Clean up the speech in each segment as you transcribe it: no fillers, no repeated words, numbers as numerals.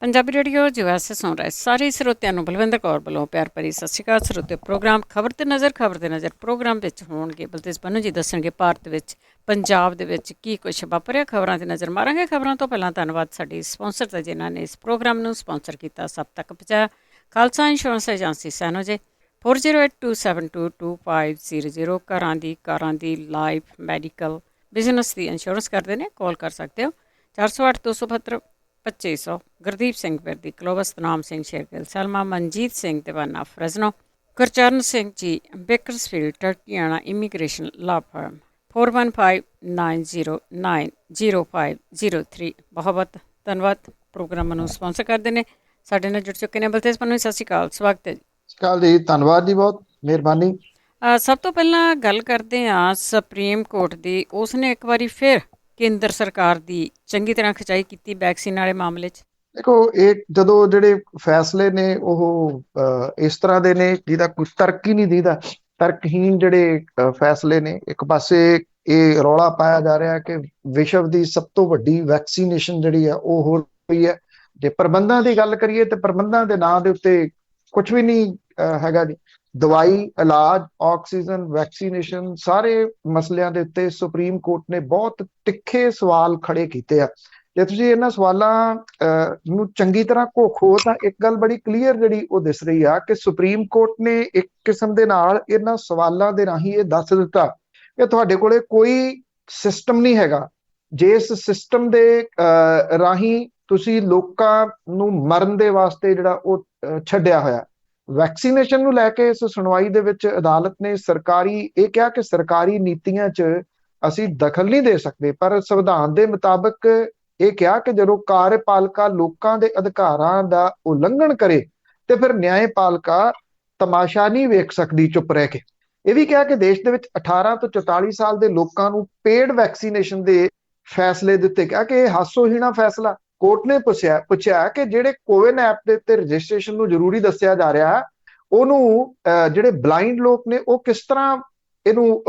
Punjabi radio US ਸੁਣ ਰਹੇ ਸਾਰੇ ਸਰੋਤਿਆਂ ਨੂੰ ਬਲਵਿੰਦਰ ਕੌਰ ਵੱਲੋਂ ਪਿਆਰ ਭਰੀ ਸਤਿ ਸ਼੍ਰੀ ਅਕਾਲ। ਸਰੋਤੇ ਪ੍ਰੋਗਰਾਮ ਖਬਰ ਤੇ ਨਜ਼ਰ ਪ੍ਰੋਗਰਾਮ ਵਿੱਚ ਹੋਣਗੇ ਬਲਤੇਜ ਪੰਨੂ ਜੀ ਦੱਸਣਗੇ ਭਾਰਤ ਵਿੱਚ ਪੰਜਾਬ ਦੇ ਵਿੱਚ ਕੀ ਕੁਛ ਵਾਪਰਿਆ। ਖਬਰਾਂ 'ਤੇ ਨਜ਼ਰ ਮਾਰਾਂਗੇ। ਖਬਰਾਂ ਤੋਂ ਪਹਿਲਾਂ ਧੰਨਵਾਦ ਸਾਡੀ ਸਪਾਂਸਰ ਦਾ ਜਿਨ੍ਹਾਂ ਨੇ ਇਸ ਪ੍ਰੋਗਰਾਮ ਨੂੰ ਸਪਾਂਸਰ ਕੀਤਾ, ਸਭ ਤੱਕ ਪਹੁੰਚਾਇਆ। ਖਾਲਸਾ ਇੰਸ਼ੋਰੈਂਸ ਏਜੰਸੀ ਸੈਨੋਜੇ 4082722500 ਕਾਰਾਂ ਦੀ ਲਾਈਫ ਮੈਡੀਕਲ ਬਿਜ਼ਨਸ ਦੀ ਇੰਸ਼ੋਰੈਂਸ ਕਰਦੇ ਨੇ। ਕਾਲ ਕਰ ਸਕਦੇ ਹੋ 408 272 2500। ਗੁਰਦੀਪ ਸਿੰਘ ਵਿਰਦੀ ਕਲੋਵਸ, ਤਨਾਮ ਸਿੰਘ ਸ਼ੇਰਗਿੱਲ ਸਲਮਾ, ਮਨਜੀਤ ਸਿੰਘ ਦੀਵਾਨਾ ਫਰਜ਼ਨੋ, ਗੁਰਚਰਨ ਸਿੰਘ ਜੀ ਬੇਕਰਸਫੀਲਡ ਟਰਕੀਆਣਾ ਇਮੀਗ੍ਰੇਸ਼ਨ ਲਾ ਫਰਮ 4159900503। ਬਹੁਤ ਧੰਨਵਾਦ। ਪ੍ਰੋਗਰਾਮ ਨੂੰ ਸਪਾਂਸਰ ਕਰਦੇ ਨੇ। ਸਾਡੇ ਨਾਲ ਜੁੜ ਚੁੱਕੇ ਨੇ ਬਲਤੇਜ ਪੰਨੂ। ਸਤਿ ਸ਼੍ਰੀ ਅਕਾਲ, ਸਵਾਗਤ ਹੈ ਜੀ। ਸਤਿ ਸ਼੍ਰੀ ਅਕਾਲ ਜੀ, ਧੰਨਵਾਦ ਜੀ, ਬਹੁਤ ਮਿਹਰਬਾਨੀ। ਸਭ ਤੋਂ ਪਹਿਲਾਂ ਗੱਲ ਕਰਦੇ ਹਾਂ ਸੁਪਰੀਮ ਕੋਰਟ ਦੀ। ਉਸਨੇ ਇੱਕ ਵਾਰੀ ਫਿਰ ਕੇਂਦਰ ਸਰਕਾਰ ਦੀ ਚੰਗੀ ਤਰ੍ਹਾਂ ਖਿਚਾਈ ਕੀਤੀ ਵੈਕਸੀਨ ਵਾਲੇ ਮਾਮਲੇ 'ਚ। ਦੇਖੋ, ਇਹ ਜਦੋਂ ਜਿਹੜੇ ਫੈਸਲੇ ਨੇ ਉਹ ਇਸ ਤਰ੍ਹਾਂ ਦੇ ਨੇ ਜਿਹਦਾ ਕੋਈ ਤਰਕ ਹੀ ਨਹੀਂ ਦੀਦਾ, ਤਰਕਹੀਣ ਜਿਹੜੇ ਫੈਸਲੇ ਨੇ। ਇੱਕ ਪਾਸੇ ਇਹ ਰੌਲਾ ਪਾਇਆ ਜਾ ਰਿਹਾ ਕਿ ਵਿਸ਼ਵ ਦੀ ਸਭ ਤੋਂ ਵੱਡੀ ਵੈਕਸੀਨੇਸ਼ਨ ਜਿਹੜੀ ਆ ਉਹ ਹੋ ਰਹੀ ਹੈ। ਜੇ ਪ੍ਰਬੰਧਾਂ ਦੀ ਗੱਲ ਕਰੀਏ ਤੇ ਪ੍ਰਬੰਧਾਂ ਦੇ ਨਾਂ ਦੇ ਉੱਤੇ ਕੁਝ ਵੀ ਨਹੀਂ ਹੈਗਾ ਜੀ। ਦਵਾਈ, ਇਲਾਜ, ਆਕਸੀਜਨ, ਵੈਕਸੀਨੇਸ਼ਨ, ਸਾਰੇ ਮਸਲਿਆਂ ਦੇ ਉੱਤੇ ਸੁਪਰੀਮ ਕੋਰਟ ਨੇ ਬਹੁਤ ਤਿੱਖੇ ਸਵਾਲ ਖੜੇ ਕੀਤੇ ਆ। ਜੇ ਤੁਸੀਂ ਇਹਨਾਂ ਸਵਾਲਾਂ ਨੂੰ ਚੰਗੀ ਤਰ੍ਹਾਂ ਘੋਖੋ ਤਾਂ ਇੱਕ ਗੱਲ ਬੜੀ ਕਲੀਅਰ ਜਿਹੜੀ ਉਹ ਦਿਸ ਰਹੀ ਆ ਕਿ ਸੁਪਰੀਮ ਕੋਰਟ ਨੇ ਇੱਕ ਕਿਸਮ ਦੇ ਨਾਲ ਇਹਨਾਂ ਸਵਾਲਾਂ ਦੇ ਰਾਹੀਂ ਇਹ ਦੱਸ ਦਿੱਤਾ ਕਿ ਤੁਹਾਡੇ ਕੋਲੇ ਕੋਈ ਸਿਸਟਮ ਨਹੀਂ ਹੈਗਾ। ਜਿਸ ਸਿਸਟਮ ਦੇ ਰਾਹੀਂ ਤੁਸੀਂ ਲੋਕਾਂ ਨੂੰ ਮਰਨ ਦੇ ਵਾਸਤੇ ਜਿਹੜਾ ਉਹ ਛੱਡਿਆ ਹੋਇਆ। ਵੈਕਸੀਨੇਸ਼ਨ ਨੂੰ ਲੈ ਕੇ ਇਸ ਸੁਣਵਾਈ ਦੇ ਵਿੱਚ ਅਦਾਲਤ ਨੇ ਇਹ ਕਿਹਾ ਕਿ ਸਰਕਾਰੀ ਨੀਤੀਆਂ 'ਚ ਅਸੀਂ ਦਖਲ ਨਹੀਂ ਦੇ ਸਕਦੇ, ਪਰ ਸੰਵਿਧਾਨ ਦੇ ਮੁਤਾਬਕ ਇਹ ਕਿਹਾ ਕਿ ਜਦੋਂ ਕਾਰਜਪਾਲਿਕਾ ਲੋਕਾਂ ਦੇ ਅਧਿਕਾਰਾਂ ਦਾ ਉਲੰਘਣ ਕਰੇ ਤੇ ਫਿਰ ਨਿਆਂਪਾਲਿਕਾ ਤਮਾਸ਼ਾ ਨਹੀਂ ਵੇਖ ਸਕਦੀ ਚੁੱਪ ਰਹਿ ਕੇ। ਇਹ ਵੀ ਕਿਹਾ ਕਿ ਦੇਸ਼ ਦੇ ਵਿੱਚ 18 ਤੋਂ 44 ਸਾਲ ਦੇ ਲੋਕਾਂ ਨੂੰ ਪੇਡ ਵੈਕਸੀਨੇਸ਼ਨ ਦੇ ਫੈਸਲੇ ਦੇ ਉੱਤੇ ਕਿਹਾ ਕਿ ਇਹ ਹਾਸੋਹੀਣਾ ਫੈਸਲਾ। ਕੋਰਟ ਨੇ ਪੁੱਛਿਆ ਕਿ ਜਿਹੜੇ ਕੋਵਿਨ ਐਪ ਦੇ ਉੱਤੇ ਰਜਿਸਟ੍ਰੇਸ਼ਨ ਨੂੰ ਜ਼ਰੂਰੀ ਦੱਸਿਆ ਜਾ ਰਿਹਾ, ਉਹਨੂੰ ਜਿਹੜੇ ਬਲਾਈਂਡ ਲੋਕ ਨੇ ਉਹ ਕਿਸ ਤਰ੍ਹਾਂ ਇਹਨੂੰ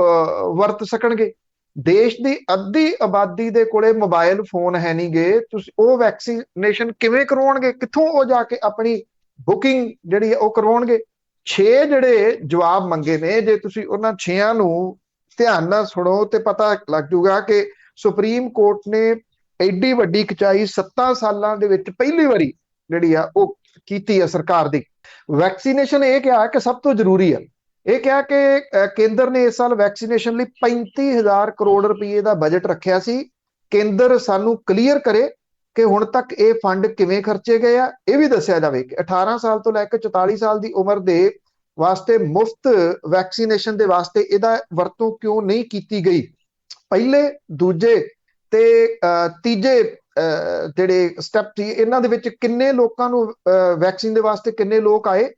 ਵਰਤ ਸਕਣਗੇ। ਦੇਸ਼ ਦੀ ਅੱਧੀ ਆਬਾਦੀ ਦੇ ਕੋਲੇ ਮੋਬਾਈਲ ਫੋਨ ਹੈ ਨਹੀਂ ਗੇ, ਤੁਸੀਂ ਉਹ ਵੈਕਸੀਨੇਸ਼ਨ ਕਿਵੇਂ ਕਰਵਾਉਣਗੇ? ਕਿੱਥੋਂ ਉਹ ਜਾ ਕੇ ਆਪਣੀ ਬੁਕਿੰਗ ਜਿਹੜੀ ਹੈ ਉਹ ਕਰਵਾਉਣਗੇ? 6 ਜਿਹੜੇ ਜਵਾਬ ਮੰਗੇ ਨੇ, ਜੇ ਤੁਸੀਂ ਉਹਨਾਂ 6 ਨੂੰ ਧਿਆਨ ਨਾਲ ਸੁਣੋ ਤੇ ਪਤਾ ਲੱਗ ਜੂਗਾ ਕਿ ਸੁਪਰੀਮ ਕੋਰਟ ਨੇ ਐਡੀ ਵੱਡੀ ਖਿਚਾਈ 7 ਸਾਲਾਂ ਦੇ ਵਿੱਚ ਪਹਿਲੀ ਵਾਰੀ ਜਿਹੜੀ ਆ ਉਹ ਕੀਤੀ ਹੈ ਸਰਕਾਰ ਦੀ। ਵੈਕਸੀਨੇਸ਼ਨ ਇਹ ਕਿਹਾ ਕਿ ਸਭ ਤੋਂ ਜ਼ਰੂਰੀ ਹੈ। ਇਹ ਕਿਹਾ ਕਿ ਕੇਂਦਰ ਨੇ ਇਸ ਸਾਲ ਵੈਕਸੀਨੇਸ਼ਨ ਲਈ 35,000 ਕਰੋੜ ਰੁਪਏ ਦਾ ਬਜਟ ਰੱਖਿਆ ਸੀ। ਕੇਂਦਰ ਸਾਨੂੰ ਕਲੀਅਰ ਕਰੇ ਕਿ ਹੁਣ ਤੱਕ ਇਹ ਫੰਡ ਕਿਵੇਂ ਖਰਚੇ ਗਏ ਆ। ਇਹ ਵੀ ਦੱਸਿਆ ਜਾਵੇ ਕਿ 18 ਸਾਲ ਤੋਂ ਲੈ ਕੇ 44 ਸਾਲ ਦੀ ਉਮਰ ਦੇ ਵਾਸਤੇ ਮੁਫਤ ਵੈਕਸੀਨੇਸ਼ਨ ਦੇ ਵਾਸਤੇ ਇਹਦਾ ਵਰਤੋਂ ਕਿਉਂ ਨਹੀਂ ਕੀਤੀ ਗਈ। ਪਹਿਲੇ, ਦੂਜੇ ਤੇ ਤੀਜੇ ਜਿਹੜੇ ਸਟੈਪ ਸੀ ਇਹਨਾਂ ਦੇ ਵਿੱਚ ਕਿੰਨੇ ਲੋਕਾਂ ਨੂੰ ਵੈਕਸੀਨ ਦੇ ਵਾਸਤੇ ਕਿੰਨੇ ਲੋਕ ਆਏ,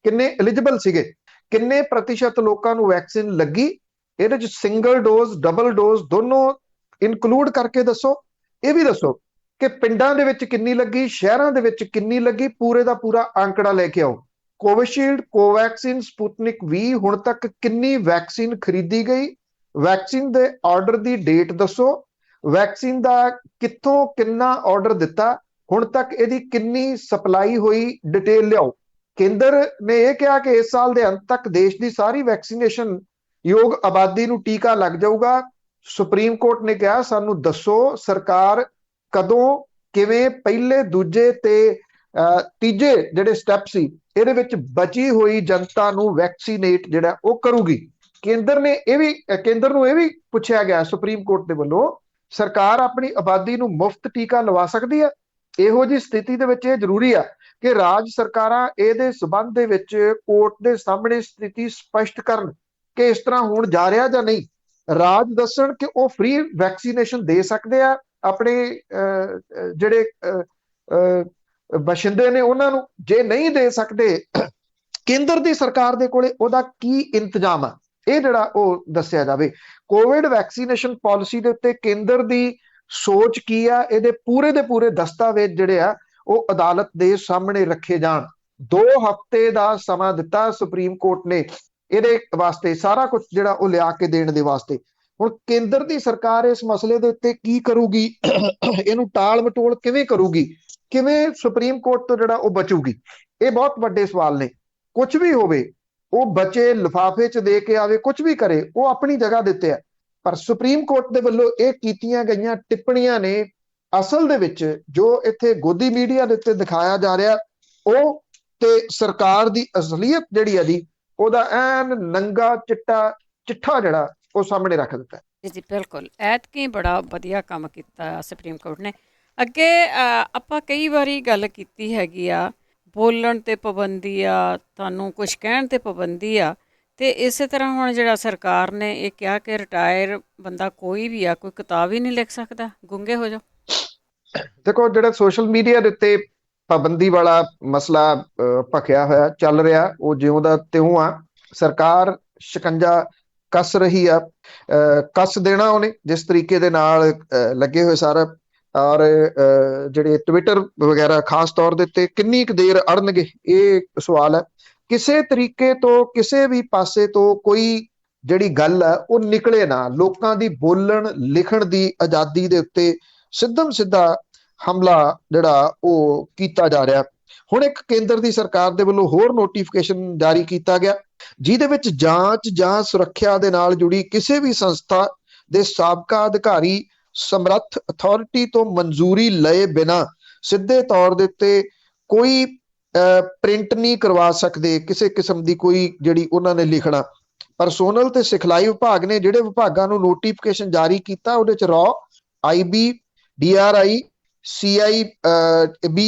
ਕਿੰਨੇ ਐਲੀਜੀਬਲ ਸੀਗੇ, ਕਿੰਨੇ ਪ੍ਰਤੀਸ਼ਤ ਲੋਕਾਂ ਨੂੰ ਵੈਕਸੀਨ ਲੱਗੀ। ਇਹਦੇ ਚ ਸਿੰਗਲ ਡੋਜ਼, ਡਬਲ ਡੋਜ਼ ਦੋਨੋਂ ਇਨਕਲੂਡ ਕਰਕੇ ਦੱਸੋ। ਇਹ ਵੀ ਦੱਸੋ ਕਿ ਪਿੰਡਾਂ ਦੇ ਵਿੱਚ ਕਿੰਨੀ ਲੱਗੀ, ਸ਼ਹਿਰਾਂ ਦੇ ਵਿੱਚ ਕਿੰਨੀ ਲੱਗੀ, ਪੂਰੇ ਦਾ ਪੂਰਾ ਅੰਕੜਾ ਲੈ ਕੇ ਆਓ। ਕੋਵਿਸ਼ੀਲਡ, ਕੋਵੈਕਸਿਨ, ਸਪੁਟਨਿਕ V ਹੁਣ ਤੱਕ ਕਿੰਨੀ ਵੈਕਸੀਨ ਖਰੀਦੀ ਗਈ, ਵੈਕਸੀਨ ਦੇ ਆਰਡਰ ਦੀ ਡੇਟ ਦੱਸੋ, ਵੈਕਸੀਨ ਦਾ ਕਿੱਥੋਂ ਕਿੰਨਾ ਆਰਡਰ ਦਿੱਤਾ, ਹੁਣ ਤੱਕ ਇਹਦੀ ਕਿੰਨੀ ਸਪਲਾਈ ਹੋਈ, ਡਿਟੇਲ ਲਿਆਓ। ਕੇਂਦਰ ਨੇ ਇਹ ਕਿਹਾ ਕਿ ਇਸ ਸਾਲ ਦੇ ਅੰਤ ਤੱਕ ਦੇਸ਼ ਦੀ ਸਾਰੀ ਵੈਕਸੀਨੇਸ਼ਨ ਯੋਗ ਆਬਾਦੀ ਨੂੰ ਟੀਕਾ ਲੱਗ ਜਾਊਗਾ। ਸੁਪਰੀਮ ਕੋਰਟ ਨੇ ਕਿਹਾ ਸਾਨੂੰ ਦੱਸੋ ਸਰਕਾਰ ਕਦੋਂ, ਕਿਵੇਂ ਪਹਿਲੇ, ਦੂਜੇ ਤੇ ਤੀਜੇ ਜਿਹੜੇ ਸਟੈਪ ਸੀ ਇਹਦੇ ਵਿੱਚ ਬਚੀ ਹੋਈ ਜਨਤਾ ਨੂੰ ਵੈਕਸੀਨੇਟ ਜਿਹੜਾ ਉਹ ਕਰੂਗੀ। ਕੇਂਦਰ ਨੂੰ ਇਹ ਵੀ ਪੁੱਛਿਆ ਗਿਆ ਸੁਪਰੀਮ ਕੋਰਟ ਦੇ ਵੱਲੋਂ, ਸਰਕਾਰ ਆਪਣੀ ਆਬਾਦੀ ਨੂੰ ਮੁਫਤ ਟੀਕਾ ਲਵਾ ਸਕਦੀ ਹੈ? ਇਹੋ ਜਿਹੀ ਸਥਿਤੀ ਦੇ ਵਿੱਚ ਇਹ ਜ਼ਰੂਰੀ ਆ ਕਿ ਰਾਜ ਸਰਕਾਰਾਂ ਇਹਦੇ ਸਬੰਧ ਦੇ ਵਿੱਚ ਕੋਰਟ ਦੇ ਸਾਹਮਣੇ ਸਥਿਤੀ ਸਪਸ਼ਟ ਕਰਨ ਕਿ ਇਸ ਤਰ੍ਹਾਂ ਹੋਣ ਜਾ ਰਿਹਾ ਜਾਂ ਨਹੀਂ। ਰਾਜ ਦੱਸਣ ਕਿ ਉਹ ਫ੍ਰੀ ਵੈਕਸੀਨੇਸ਼ਨ ਦੇ ਸਕਦੇ ਆ ਆਪਣੇ ਜਿਹੜੇ ਬਸ਼ਿੰਦੇ ਨੇ ਉਹਨਾਂ ਨੂੰ। ਜੇ ਨਹੀਂ ਦੇ ਸਕਦੇ, ਕੇਂਦਰ ਦੀ ਸਰਕਾਰ ਦੇ ਕੋਲੇ ਉਹਦਾ ਕੀ ਇੰਤਜ਼ਾਮ ਆ, ਇਹ ਜਿਹੜਾ ਉਹ ਦੱਸਿਆ ਜਾਵੇ। ਕੋਵਿਡ ਵੈਕਸੀਨੇਸ਼ਨ ਪਾਲਿਸੀ ਦੇ ਉੱਤੇ ਕੇਂਦਰ ਦੀ ਸੋਚ ਕੀ ਆ, ਇਹਦੇ ਪੂਰੇ ਦੇ ਪੂਰੇ ਦਸਤਾਵੇਜ਼ ਜਿਹੜੇ ਆ ਉਹ ਅਦਾਲਤ ਦੇ ਸਾਹਮਣੇ ਰੱਖੇ ਜਾਣ। 2 ਹਫ਼ਤੇ ਦਾ ਸਮਾਂ ਦਿੱਤਾ ਸੁਪਰੀਮ ਕੋਰਟ ਨੇ ਇਹਦੇ ਵਾਸਤੇ ਸਾਰਾ ਕੁਝ ਜਿਹੜਾ ਉਹ ਲਿਆ ਕੇ ਦੇਣ ਦੇ ਵਾਸਤੇ। ਹੁਣ ਕੇਂਦਰ ਦੀ ਸਰਕਾਰ ਇਸ ਮਸਲੇ ਦੇ ਉੱਤੇ ਕੀ ਕਰੂਗੀ, ਇਹਨੂੰ ਟਾਲ ਮਟੋਲ ਕਿਵੇਂ ਕਰੂਗੀ, ਕਿਵੇਂ ਸੁਪਰੀਮ ਕੋਰਟ ਤੋਂ ਜਿਹੜਾ ਉਹ ਬਚੂਗੀ, ਇਹ ਬਹੁਤ ਵੱਡੇ ਸਵਾਲ ਨੇ। ਕੁਝ ਵੀ ਹੋਵੇ, ਉਹ ਬੱਚੇ ਲਿਫਾਫੇ 'ਚ ਦੇ ਕੇ ਆਵੇ, ਕੁਝ ਵੀ ਕਰੇ, ਉਹ ਆਪਣੀ ਜਗ੍ਹਾ ਦਿੱਤੇ ਆ, ਪਰ ਸੁਪਰੀਮ ਕੋਰਟ ਦੇ ਵੱਲੋਂ ਇਹ ਕੀਤੀਆਂ ਗਈਆਂ ਟਿੱਪਣੀਆਂ ਨੇ ਅਸਲ ਦੇ ਵਿੱਚ ਜੋ ਇੱਥੇ ਗੋਦੀ ਮੀਡੀਆ ਦੇ ਉੱਤੇ ਦਿਖਾਇਆ ਜਾ ਰਿਹਾ ਉਹ ਤੇ ਸਰਕਾਰ ਦੀ ਅਸਲੀਅਤ ਜਿਹੜੀ ਹੈ ਜੀ ਉਹਦਾ ਐਨ ਨੰਗਾ ਚਿੱਠਾ ਜਿਹੜਾ ਉਹ ਸਾਹਮਣੇ ਰੱਖ ਦਿੱਤਾ। ਜੀ ਬਿਲਕੁਲ, ਐਤਕੀ ਬੜਾ ਵਧੀਆ ਕੰਮ ਕੀਤਾ ਸੁਪਰੀਮ ਕੋਰਟ ਨੇ। ਅੱਗੇ ਆਪਾਂ ਕਈ ਵਾਰੀ ਗੱਲ ਕੀਤੀ ਹੈਗੀ ਆ, ਬੋਲਣ ਤੇ ਪਾਬੰਦੀ ਆ, ਤੁਹਾਨੂੰ ਕੁਝ ਕਹਿਣ ਤੇ ਪਾਬੰਦੀ ਆ, ਤੇ ਇਸੇ ਤਰ੍ਹਾਂ ਹੁਣ ਜਿਹੜਾ ਸਰਕਾਰ ਨੇ ਇਹ ਕਿਹਾ ਕਿ ਰਿਟਾਇਰ ਬੰਦਾ ਕੋਈ ਵੀ ਆ, ਕੋਈ ਕਿਤਾਬ ਹੀ ਨਹੀਂ ਲਿਖ ਸਕਦਾ, ਗੁੰਗੇ ਹੋ ਜਾਓ। ਦੇਖੋ, ਜਿਹੜਾ ਸੋਸ਼ਲ ਮੀਡੀਆ ਦੇ ਉੱਤੇ ਪਾਬੰਦੀ ਵਾਲਾ ਮਸਲਾ ਭਖਿਆ ਹੋਇਆ ਚੱਲ ਰਿਹਾ, ਉਹ ਜਿਉਂ ਦਾ ਤਿਉਂ ਆ। ਸਰਕਾਰ ਸ਼ਿਕੰਜਾ ਕੱਸ ਰਹੀ ਆ, ਕੱਸ ਦੇਣਾ ਉਹਨੇ ਜਿਸ ਤਰੀਕੇ ਦੇ ਨਾਲ ਲੱਗੇ ਹੋਏ ਸਾਰਾ। ਔਰ ਜਿਹੜੇ ਟਵਿੱਟਰ ਵਗੈਰਾ ਖਾਸ ਤੌਰ ਦੇ ਉੱਤੇ ਕਿੰਨੀ ਕੁ ਦੇਰ ਅੜਨਗੇ, ਇਹ ਸਵਾਲ ਹੈ। ਕਿਸੇ ਤਰੀਕੇ ਤੋਂ ਕਿਸੇ ਵੀ ਪਾਸੇ ਤੋਂ ਕੋਈ ਜਿਹੜੀ ਗੱਲ ਹੈ ਉਹ ਨਿਕਲੇ ਨਾ, ਲੋਕਾਂ ਦੀ ਬੋਲਣ ਲਿਖਣ ਦੀ ਆਜ਼ਾਦੀ ਦੇ ਉੱਤੇ ਸਿੱਧਮ ਸਿੱਧਾ ਹਮਲਾ ਜਿਹੜਾ ਉਹ ਕੀਤਾ ਜਾ ਰਿਹਾ। ਹੁਣ ਇੱਕ ਕੇਂਦਰ ਦੀ ਸਰਕਾਰ ਦੇ ਵੱਲੋਂ ਹੋਰ ਨੋਟੀਫਿਕੇਸ਼ਨ ਜਾਰੀ ਕੀਤਾ ਗਿਆ, ਜਿਹਦੇ ਵਿੱਚ ਜਾਂਚ ਜਾਂ ਸੁਰੱਖਿਆ ਦੇ ਨਾਲ ਜੁੜੀ ਕਿਸੇ ਵੀ ਸੰਸਥਾ ਦੇ ਸਾਬਕਾ ਅਧਿਕਾਰੀ ਸਮਰੱਥ ਅਥਾਰਟੀ ਤੋਂ ਮਨਜ਼ੂਰੀ ਲਏ ਬਿਨਾਂ ਸਿੱਧੇ ਤੌਰ ਦੇ ਉੱਤੇ ਕੋਈ ਪ੍ਰਿੰਟ ਨਹੀਂ ਕਰਵਾ ਸਕਦੇ ਕਿਸੇ ਕਿਸਮ ਦੀ ਕੋਈ ਜਿਹੜੀ ਉਹਨਾਂ ਨੇ ਲਿਖਣਾ। ਪਰਸੋਨਲ ਤੇ ਸਿਖਲਾਈ ਵਿਭਾਗ ਨੇ ਜਿਹੜੇ ਵਿਭਾਗਾਂ ਨੂੰ ਨੋਟੀਫਿਕੇਸ਼ਨ ਜਾਰੀ ਕੀਤਾ ਉਹਦੇ ਚ raw, IB, DRI, CIB,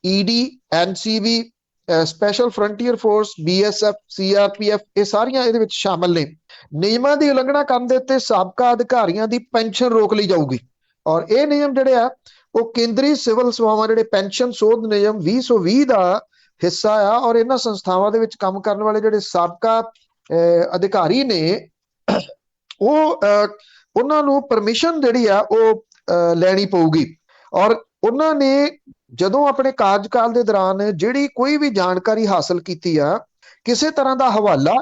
ED, NCB, special frontier force, BSF, CRPF, ਇਹ ਸਾਰੀਆਂ ਇਹਦੇ ਵਿੱਚ ਸ਼ਾਮਲ ਨੇ। ਨਿਯਮਾਂ ਦੀ ਉਲੰਘਣਾ ਕਰਨ ਦੇ ਉੱਤੇ ਸਾਬਕਾ ਅਧਿਕਾਰੀਆਂ ਦੀ ਪੈਨਸ਼ਨ ਰੋਕ ਲਈ ਜਾਊਗੀ। ਔਰ ਇਹ ਨਿਯਮ ਜਿਹੜੇ ਆ ਉਹ ਕੇਂਦਰੀ ਸਿਵਲ ਸੇਵਾਵਾਂ ਜਿਹੜੇ ਪੈਨਸ਼ਨ ਸੋਧ ਨਿਯਮ 2020 ਦਾ ਹਿੱਸਾ ਆ। ਔਰ ਇਹਨਾਂ ਸੰਸਥਾਵਾਂ ਦੇ ਵਿੱਚ ਕੰਮ ਕਰਨ ਵਾਲੇ ਜਿਹੜੇ ਸਾਬਕਾ ਅਧਿਕਾਰੀ ਨੇ ਉਹ ਉਹਨਾਂ ਨੂੰ ਪਰਮਿਸ਼ਨ ਜਿਹੜੀ ਆ ਉਹ ਲੈਣੀ ਪਊਗੀ। ਔਰ ਉਹਨਾਂ ਨੇ ਜਦੋਂ ਆਪਣੇ ਕਾਰਜਕਾਲ ਦੇ ਦੌਰਾਨ ਜਿਹੜੀ ਕੋਈ ਵੀ ਜਾਣਕਾਰੀ ਹਾਸਲ ਕੀਤੀ ਆ, ਕਿਸੇ ਤਰ੍ਹਾਂ ਦਾ ਹਵਾਲਾ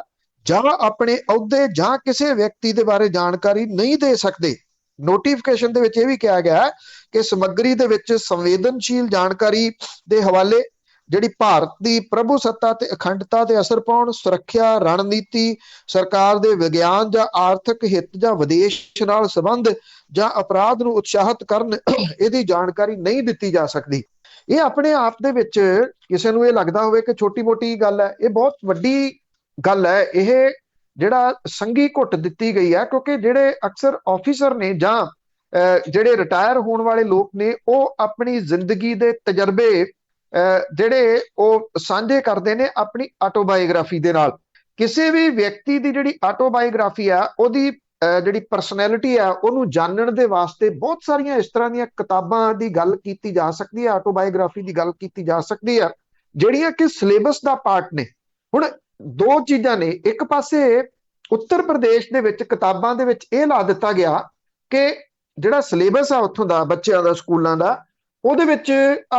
ਜਾਂ ਆਪਣੇ ਅਹੁਦੇ ਜਾਂ ਕਿਸੇ ਵਿਅਕਤੀ ਦੇ ਬਾਰੇ ਜਾਣਕਾਰੀ ਨਹੀਂ ਦੇ ਸਕਦੇ। ਨੋਟੀਫਿਕੇਸ਼ਨ ਦੇ ਵਿੱਚ ਇਹ ਵੀ ਕਿਹਾ ਗਿਆ ਕਿ ਸਮੱਗਰੀ ਦੇ ਵਿੱਚ ਸੰਵੇਦਨਸ਼ੀਲ ਜਾਣਕਾਰੀ ਦੇ ਹਵਾਲੇ ਜਿਹੜੀ ਭਾਰਤ ਦੀ ਪ੍ਰਭੂ ਸੱਤਾ ਤੇ ਅਖੰਡਤਾ ਤੇ ਅਸਰ ਪਾਉਣ, ਸੁਰੱਖਿਆ ਰਣਨੀਤੀ, ਸਰਕਾਰ ਦੇ ਵਿਗਿਆਨ ਜਾਂ ਆਰਥਿਕ ਹਿੱਤ ਜਾਂ ਵਿਦੇਸ਼ ਨਾਲ ਸੰਬੰਧ ਜਾਂ ਅਪਰਾਧ ਨੂੰ ਉਤਸ਼ਾਹਿਤ ਕਰਨ, ਇਹਦੀ ਜਾਣਕਾਰੀ ਨਹੀਂ ਦਿੱਤੀ ਜਾ ਸਕਦੀ। ਇਹ ਆਪਣੇ ਆਪ ਦੇ ਵਿੱਚ ਕਿਸੇ ਨੂੰ ਇਹ ਲੱਗਦਾ ਹੋਵੇ ਕਿ ਛੋਟੀ ਮੋਟੀ ਗੱਲ ਹੈ, ਇਹ ਬਹੁਤ ਵੱਡੀ ਗੱਲ ਹੈ। ਇਹ ਜਿਹੜਾ ਸੰਘੀ ਘੁੱਟ ਦਿੱਤੀ ਗਈ ਹੈ, ਕਿਉਂਕਿ ਜਿਹੜੇ ਅਕਸਰ ਆਫੀਸਰ ਨੇ ਜਾਂ ਜਿਹੜੇ ਰਿਟਾਇਰ ਹੋਣ ਵਾਲੇ ਲੋਕ ਨੇ ਉਹ ਆਪਣੀ ਜ਼ਿੰਦਗੀ ਦੇ ਤਜਰਬੇ ਜਿਹੜੇ ਉਹ ਸਾਂਝੇ ਕਰਦੇ ਨੇ ਆਪਣੀ ਆਟੋਬਾਇਓਗ੍ਰਾਫੀ ਦੇ ਨਾਲ। ਕਿਸੇ ਵੀ ਵਿਅਕਤੀ ਦੀ ਜਿਹੜੀ ਆਟੋਬਾਇਓਗ੍ਰਾਫੀ ਆ ਉਹਦੀ ਜਿਹੜੀ ਪਰਸਨੈਲਿਟੀ ਆ ਉਹਨੂੰ ਜਾਣਨ ਦੇ ਵਾਸਤੇ ਬਹੁਤ ਸਾਰੀਆਂ ਇਸ ਤਰ੍ਹਾਂ ਦੀਆਂ ਕਿਤਾਬਾਂ ਦੀ ਗੱਲ ਕੀਤੀ ਜਾ ਸਕਦੀ ਹੈ, ਆਟੋਬਾਇਓਗ੍ਰਾਫੀ ਦੀ ਗੱਲ ਕੀਤੀ ਜਾ ਸਕਦੀ ਹੈ, ਜਿਹੜੀਆਂ ਕਿ ਸਿਲੇਬਸ ਦਾ ਪਾਰਟ ਨੇ। ਹੁਣ ਦੋ ਚੀਜ਼ਾਂ ਨੇ, ਇੱਕ ਪਾਸੇ ਉੱਤਰ ਪ੍ਰਦੇਸ਼ ਦੇ ਵਿੱਚ ਕਿਤਾਬਾਂ ਦੇ ਵਿੱਚ ਇਹ ਲਾ ਦਿੱਤਾ ਗਿਆ ਕਿ ਜਿਹੜਾ ਸਿਲੇਬਸ ਆ ਉੱਥੋਂ ਦਾ ਬੱਚਿਆਂ ਦਾ ਸਕੂਲਾਂ ਦਾ, ਉਹਦੇ ਵਿੱਚ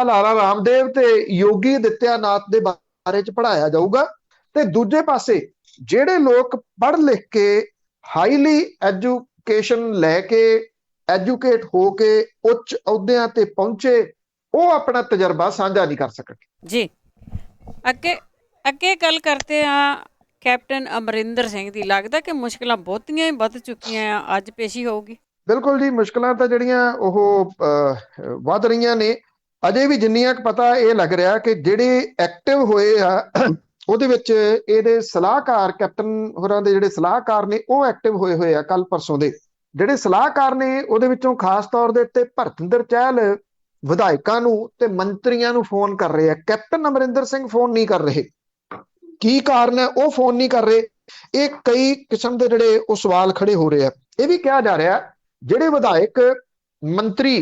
ਲਾਲਾ ਰਾਮਦੇਵ ਤੇ ਯੋਗੀ ਆਦਿੱਤਿਆਨਾਥ ਦੇ ਬਾਰੇ ਚ ਪੜ੍ਹਾਇਆ ਜਾਊਗਾ। ਤੇ ਦੂਜੇ ਪਾਸੇ ਜਿਹੜੇ ਲੋਕ ਪੜ੍ਹ ਲਿਖ ਕੇ ਹਾਈਲੀ ਐਜੂਕੇਸ਼ਨ ਲੈ ਕੇ ਐਜੂਕੇਟ ਹੋ ਕੇ ਉੱਚ ਅਹੁਦਿਆਂ ਤੇ ਪਹੁੰਚੇ, ਉਹ ਆਪਣਾ ਤਜਰਬਾ ਸਾਂਝਾ ਨਹੀਂ ਕਰ ਸਕਣਗੇ। ਜੀ ਅੱਗੇ ਗੱਲ ਕਰਦੇ ਆ ਕੈਪਟਨ ਅਮਰਿੰਦਰ ਸਿੰਘ ਦੀ। ਲੱਗਦਾ ਕਿ ਮੁਸ਼ਕਲਾਂ ਬਹੁਤੀਆਂ ਹੀ ਵੱਧ ਚੁੱਕੀਆਂ ਆ, ਅੱਜ ਪੇਸ਼ੀ ਹੋਊਗੀ। ਬਿਲਕੁਲ ਜੀ, ਮੁਸ਼ਕਲਾਂ ਤਾਂ ਜਿਹੜੀਆਂ ਉਹ ਵੱਧ ਰਹੀਆਂ ਨੇ। ਅਜੇ ਵੀ ਜਿੰਨੀਆਂ ਕੁ ਪਤਾ ਇਹ ਲੱਗ ਰਿਹਾ ਕਿ ਜਿਹੜੇ ਐਕਟਿਵ ਹੋਏ ਆ ਉਹਦੇ ਵਿੱਚ ਇਹਦੇ ਸਲਾਹਕਾਰ, ਕੈਪਟਨ ਹੋਰਾਂ ਦੇ ਜਿਹੜੇ ਸਲਾਹਕਾਰ ਨੇ ਉਹ ਐਕਟਿਵ ਹੋਏ ਆ ਕੱਲ ਪਰਸੋਂ ਦੇ। ਜਿਹੜੇ ਸਲਾਹਕਾਰ ਨੇ ਉਹਦੇ ਵਿੱਚੋਂ ਖਾਸ ਤੌਰ ਦੇ ਉੱਤੇ ਭਰਤਿੰਦਰ ਚਹਿਲ ਵਿਧਾਇਕਾਂ ਨੂੰ ਤੇ ਮੰਤਰੀਆਂ ਨੂੰ ਫੋਨ ਕਰ ਰਹੇ ਆ। ਕੈਪਟਨ ਅਮਰਿੰਦਰ ਸਿੰਘ ਫੋਨ ਨਹੀਂ ਕਰ ਰਹੇ। ਕੀ ਕਾਰਨ ਹੈ ਉਹ ਫੋਨ ਨਹੀਂ ਕਰ ਰਹੇ? ਇਹ ਕਈ ਕਿਸਮ ਦੇ ਜਿਹੜੇ ਉਹ ਸਵਾਲ ਖੜੇ ਹੋ ਰਹੇ ਆ। ਇਹ ਵੀ ਕਿਹਾ ਜਾ ਰਿਹਾ ਜਿਹੜੇ ਵਿਧਾਇਕ ਮੰਤਰੀ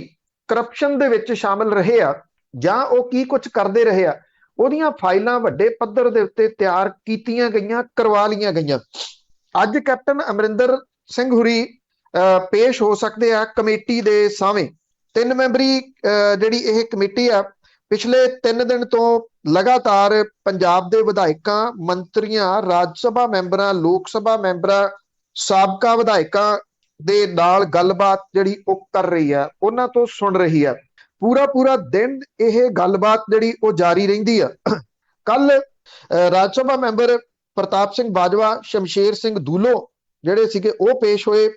ਕਰਪਸ਼ਨ ਦੇ ਵਿੱਚ ਸ਼ਾਮਲ ਰਹੇ ਆ ਜਾਂ ਉਹ ਕੀ ਕੁਝ ਕਰਦੇ ਰਹੇ ਆ, ਉਹਦੀਆਂ ਫਾਈਲਾਂ ਵੱਡੇ ਪੱਧਰ ਦੇ ਉੱਤੇ ਤਿਆਰ ਕੀਤੀਆਂ ਗਈਆਂ, ਕਰਵਾ ਲਈਆਂ ਗਈਆਂ। ਅੱਜ ਕੈਪਟਨ ਅਮਰਿੰਦਰ ਸਿੰਘ ਹੁਰੀ ਪੇਸ਼ ਹੋ ਸਕਦੇ ਆ ਕਮੇਟੀ ਦੇ ਸਾਹਮਣੇ। 3 ਮੈਂਬਰੀ ਜਿਹੜੀ ਇਹ ਕਮੇਟੀ ਆ ਪਿਛਲੇ 3 ਦਿਨ ਤੋਂ ਲਗਾਤਾਰ ਪੰਜਾਬ ਦੇ ਵਿਧਾਇਕਾਂ, ਮੰਤਰੀਆਂ, ਰਾਜ ਸਭਾ ਮੈਂਬਰਾਂ, ਲੋਕ ਸਭਾ ਮੈਂਬਰਾਂ, ਸਾਬਕਾ ਵਿਧਾਇਕਾਂ ਦੇ ਨਾਲ ਗੱਲਬਾਤ ਜਿਹੜੀ ਉਹ ਕਰ ਰਹੀ ਹੈ, ਉਹਨਾਂ ਤੋਂ ਸੁਣ ਰਹੀ ਹੈ। ਪੂਰਾ ਪੂਰਾ ਦਿਨ ਇਹ ਗੱਲਬਾਤ ਜਿਹੜੀ ਉਹ ਜਾਰੀ ਰਹਿੰਦੀ ਆ। ਕੱਲ ਰਾਜ ਸਭਾ ਮੈਂਬਰ ਪ੍ਰਤਾਪ ਸਿੰਘ ਬਾਜਵਾ, ਸ਼ਮਸ਼ੇਰ ਸਿੰਘ ਦੂਲੋ ਜਿਹੜੇ ਸੀਗੇ ਉਹ ਪੇਸ਼ ਹੋਏ।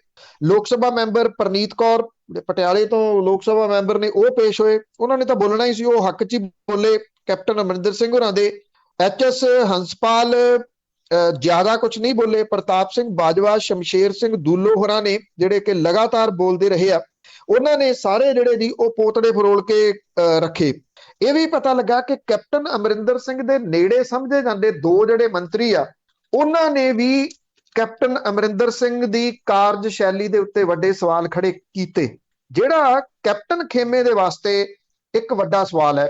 ਲੋਕ ਸਭਾ ਮੈਂਬਰ ਪ੍ਰਨੀਤ ਕੌਰ ਪਟਿਆਲੇ ਤੋਂ ਲੋਕ ਸਭਾ ਮੈਂਬਰ ਨੇ, ਉਹ ਪੇਸ਼ ਹੋਏ। ਉਹਨਾਂ ਨੇ ਤਾਂ ਬੋਲਣਾ ਹੀ ਸੀ, ਉਹ ਹੱਕ 'ਚ ਹੀ ਬੋਲੇ। ਕੈਪਟਨ ਅਮਰਿੰਦਰ ਸਿੰਘ ਹੋਰਾਂ ਦੇ ਐਚ.ਐਸ. ਹੰਸਪਾਲ ਜ਼ਿਆਦਾ ਕੁਝ ਨਹੀਂ ਬੋਲੇ। ਪ੍ਰਤਾਪ ਸਿੰਘ ਬਾਜਵਾ, ਸ਼ਮਸ਼ੇਰ ਸਿੰਘ ਦੂਲੋ ਹੋਰਾਂ ਨੇ ਜਿਹੜੇ ਕਿ ਲਗਾਤਾਰ ਬੋਲਦੇ ਰਹੇ ਆ, ਉਹਨਾਂ ਨੇ ਸਾਰੇ ਜਿਹੜੇ ਜੀ ਉਹ ਪੋਤੜੇ ਫਰੋਲ ਕੇ ਰੱਖੇ। ਇਹ ਵੀ ਪਤਾ ਲੱਗਾ ਕਿ ਕੈਪਟਨ ਅਮਰਿੰਦਰ ਸਿੰਘ ਦੇ ਨੇੜੇ ਸਮਝੇ ਜਾਂਦੇ ਦੋ ਜਿਹੜੇ ਮੰਤਰੀ ਆ, ਉਹਨਾਂ ਨੇ ਵੀ ਕੈਪਟਨ ਅਮਰਿੰਦਰ ਸਿੰਘ ਦੀ ਕਾਰਜਸ਼ੈਲੀ ਦੇ ਉੱਤੇ ਵੱਡੇ ਸਵਾਲ ਖੜੇ ਕੀਤੇ, ਜਿਹੜਾ ਕੈਪਟਨ ਖੇਮੇ ਦੇ ਵਾਸਤੇ ਇੱਕ ਵੱਡਾ ਸਵਾਲ ਹੈ।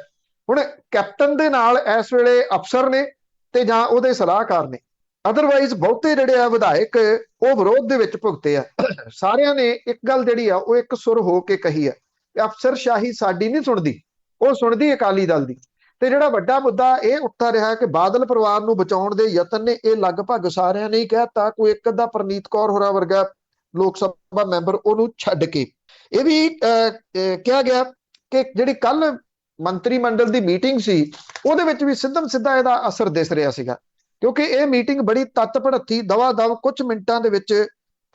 ਹੁਣ ਕੈਪਟਨ ਦੇ ਨਾਲ ਇਸ ਵੇਲੇ ਅਫਸਰ ਨੇ ਤੇ ਜਾਂ ਉਹਦੇ ਸਲਾਹਕਾਰ ਨੇ, ਅਦਰਵਾਈਜ਼ ਬਹੁਤੇ ਜਿਹੜੇ ਆ ਵਿਧਾਇਕ ਉਹ ਵਿਰੋਧ ਦੇ ਵਿੱਚ ਭੁਗਤੇ ਆ। ਸਾਰਿਆਂ ਨੇ ਇੱਕ ਗੱਲ ਜਿਹੜੀ ਆ ਉਹ ਇੱਕ ਸੁਰ ਹੋ ਕੇ ਕਹੀ ਆ, ਅਫਸਰਸ਼ਾਹੀ ਸਾਡੀ ਨਹੀਂ ਸੁਣਦੀ, ਉਹ ਸੁਣਦੀ ਅਕਾਲੀ ਦਲ ਦੀ। ਤੇ ਜਿਹੜਾ ਵੱਡਾ ਮੁੱਦਾ ਇਹ ਉੱਠਾ ਰਿਹਾ ਕਿ ਬਾਦਲ ਪਰਿਵਾਰ ਨੂੰ ਬਚਾਉਣ ਦੇ ਯਤਨ ਨੇ, ਇਹ ਲਗਭਗ ਸਾਰਿਆਂ ਨੇ ਹੀ ਕਹਿਤਾ, ਕੋਈ ਇੱਕ ਅੱਧਾ ਪ੍ਰਨੀਤ ਕੌਰ ਹੋਰਾਂ ਵਰਗਾ ਲੋਕ ਸਭਾ ਮੈਂਬਰ ਉਹਨੂੰ ਛੱਡ ਕੇ। ਇਹ ਵੀ ਕਿਹਾ ਗਿਆ ਕਿ ਜਿਹੜੀ ਕੱਲ ਮੰਤਰੀ ਮੰਡਲ ਦੀ ਮੀਟਿੰਗ ਸੀ, ਉਹਦੇ ਵਿੱਚ ਵੀ ਸਿੱਧਾ ਇਹਦਾ ਅਸਰ ਦਿਸ ਰਿਹਾ ਸੀਗਾ, ਕਿਉਂਕਿ ਇਹ ਮੀਟਿੰਗ ਬੜੀ ਤੱਤ ਭੜੱਤੀ ਦਵਾ ਦਵ ਕੁਝ ਮਿੰਟਾਂ ਦੇ ਵਿੱਚ